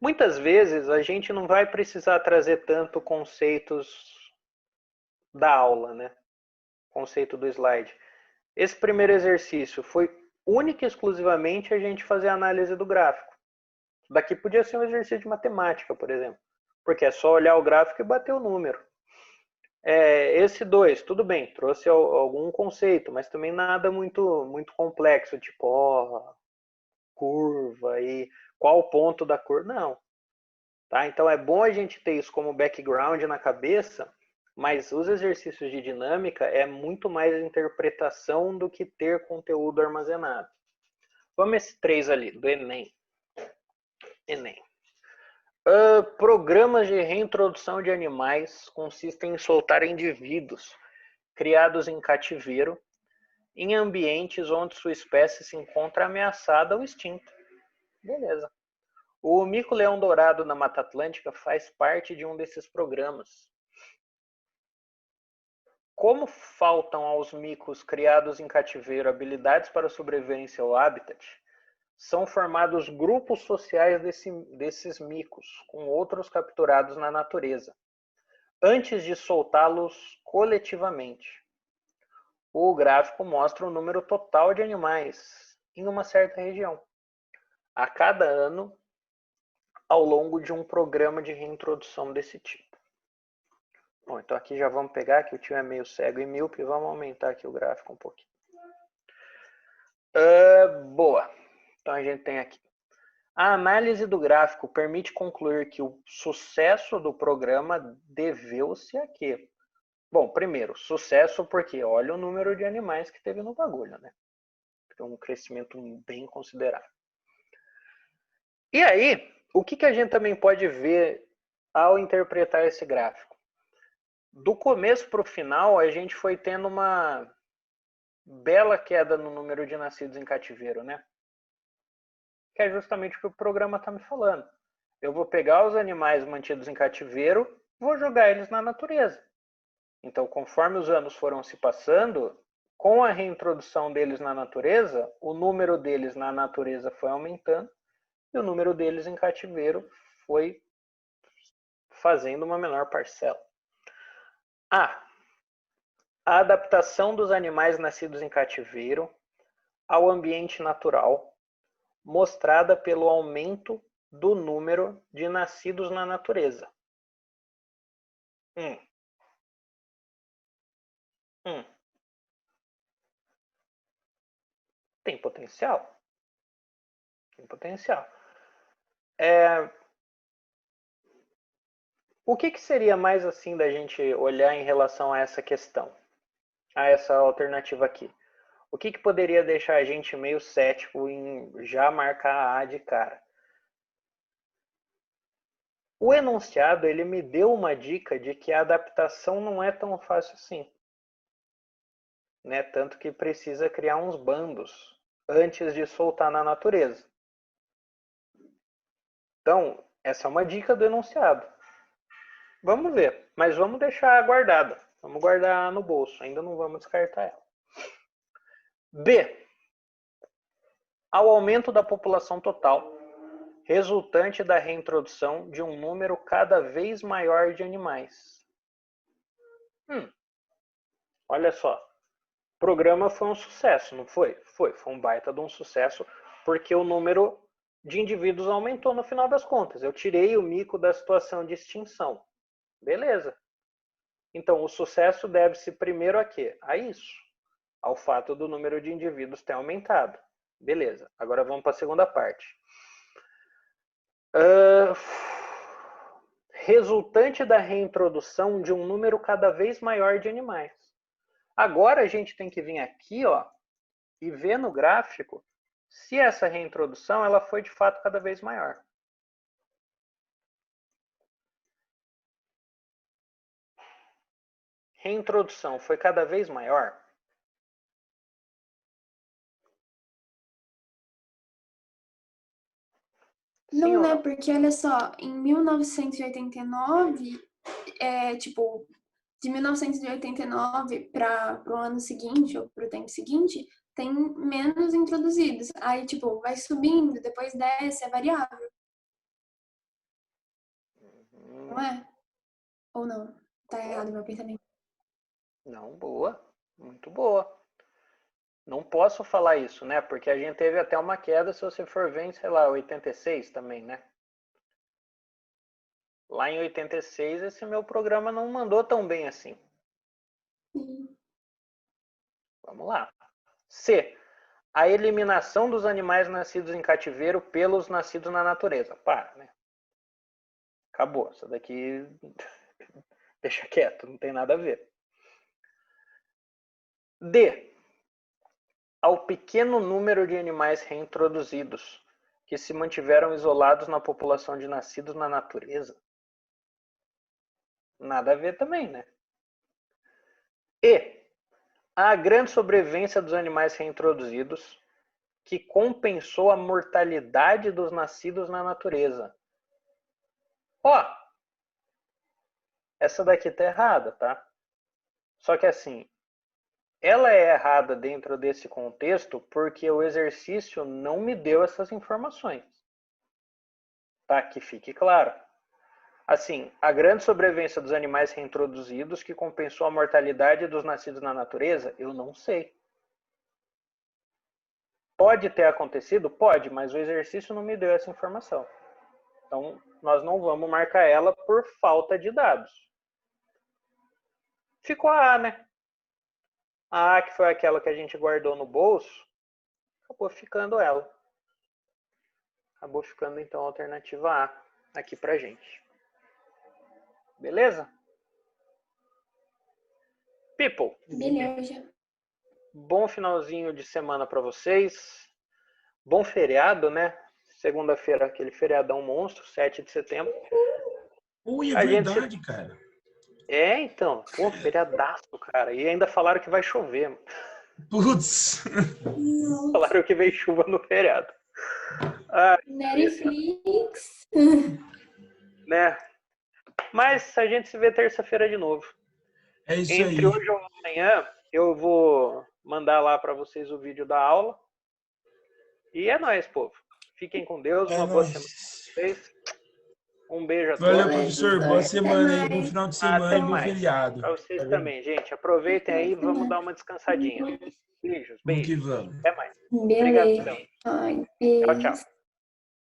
Muitas vezes a gente não vai precisar trazer tanto conceitos da aula, né? Conceito do slide. Esse primeiro exercício foi única e exclusivamente a gente fazer a análise do gráfico. Daqui podia ser um exercício de matemática, por exemplo. Porque é só olhar o gráfico e bater o número. Esse 2, tudo bem, trouxe algum conceito, mas também nada muito complexo, tipo, curva e qual o ponto da curva. Não. Tá? Então é bom a gente ter isso como background na cabeça, mas os exercícios de dinâmica é muito mais interpretação do que ter conteúdo armazenado. Vamos esse 3 ali, do Enem. Programas de reintrodução de animais consistem em soltar indivíduos criados em cativeiro em ambientes onde sua espécie se encontra ameaçada ou extinta. Beleza. O mico-leão-dourado na Mata Atlântica faz parte de um desses programas. Como faltam aos micos criados em cativeiro habilidades para sobreviver em seu habitat, são formados grupos sociais desses micos, com outros capturados na natureza, antes de soltá-los coletivamente. O gráfico mostra o número total de animais em uma certa região, a cada ano, ao longo de um programa de reintrodução desse tipo. Bom, então aqui já vamos pegar, que o tio é meio cego e míope, vamos aumentar aqui o gráfico um pouquinho. Boa. Então a gente tem aqui. A análise do gráfico permite concluir que o sucesso do programa deveu-se a quê? Bom, primeiro, sucesso porque olha o número de animais que teve no bagulho, né? Tem um crescimento bem considerável. E aí, o que a gente também pode ver ao interpretar esse gráfico? Do começo para o final, a gente foi tendo uma bela queda no número de nascidos em cativeiro, né? Que é justamente o que o programa está me falando. Eu vou pegar os animais mantidos em cativeiro, vou jogar eles na natureza. Então, conforme os anos foram se passando, com a reintrodução deles na natureza, o número deles na natureza foi aumentando e o número deles em cativeiro foi fazendo uma menor parcela. A adaptação dos animais nascidos em cativeiro ao ambiente natural, mostrada pelo aumento do número de nascidos na natureza. Tem potencial? Tem potencial. O que seria mais assim da gente olhar em relação a essa questão? A essa alternativa aqui? O que poderia deixar a gente meio cético em já marcar a A de cara? O enunciado, ele me deu uma dica de que a adaptação não é tão fácil assim. Né? Tanto que precisa criar uns bandos antes de soltar na natureza. Então, essa é uma dica do enunciado. Vamos ver, mas vamos deixar guardada. Vamos guardar no bolso, ainda não vamos descartar ela. B. Ao aumento da população total, resultante da reintrodução de um número cada vez maior de animais. Olha só, o programa foi um sucesso, não foi? Foi um baita de um sucesso, porque o número de indivíduos aumentou no final das contas. Eu tirei o mico da situação de extinção. Beleza. Então, o sucesso deve-se primeiro a quê? A isso. Ao fato do número de indivíduos ter aumentado. Beleza. Agora vamos para a segunda parte. Resultante da reintrodução de um número cada vez maior de animais. Agora a gente tem que vir aqui, ó, e ver no gráfico se essa reintrodução ela foi de fato cada vez maior. Reintrodução foi cada vez maior? Não, né? Porque, olha só, em 1989, de 1989 para o ano seguinte, ou para o tempo seguinte, tem menos introduzidos. Aí, vai subindo, depois desce, é variável. Não é? Ou não? Tá errado o meu pensamento. Não, boa. Muito boa. Não posso falar isso, né? Porque a gente teve até uma queda, se você for ver, em, sei lá, 86 também, né? Lá em 86, esse meu programa não mandou tão bem assim. Vamos lá. C. A eliminação dos animais nascidos em cativeiro pelos nascidos na natureza. Para, né? Acabou. Isso daqui deixa quieto, não tem nada a ver. D. Ao pequeno número de animais reintroduzidos que se mantiveram isolados na população de nascidos na natureza. Nada a ver também, né? E. A grande sobrevivência dos animais reintroduzidos que compensou a mortalidade dos nascidos na natureza. Ó, essa daqui tá errada, tá? Só que assim, ela é errada dentro desse contexto porque o exercício não me deu essas informações. Tá? Que fique claro. Assim, a grande sobrevivência dos animais reintroduzidos que compensou a mortalidade dos nascidos na natureza, eu não sei. Pode ter acontecido? Pode, mas o exercício não me deu essa informação. Então, nós não vamos marcar ela por falta de dados. Ficou a A, né? A A, que foi aquela que a gente guardou no bolso, acabou ficando ela. Acabou ficando, então, a alternativa A aqui pra gente. Beleza? People. Beleza. Bom finalzinho de semana para vocês. Bom feriado, né? Segunda-feira, aquele feriadão monstro, 7 de setembro. Ui, é verdade, cara. É, então. Pô, feriadaço, cara. E ainda falaram que vai chover. Putz. Falaram que veio chuva no feriado. Netflix. Né? Mas a gente se vê terça-feira de novo. É isso Entre aí. hoje ou amanhã, eu vou mandar lá para vocês o vídeo da aula. E é nóis, povo. Fiquem com Deus, uma boa semana para vocês. Um beijo a todos. Valeu, professor. Boa semana aí, bom final de semana e bom mais. feriado. Para vocês também, gente. Aproveitem aí, vamos dar uma descansadinha. Beijos, Vamos que beijos. vamos. Até mais. Beleza. Obrigado, Ai, Tchau, beijo. tchau.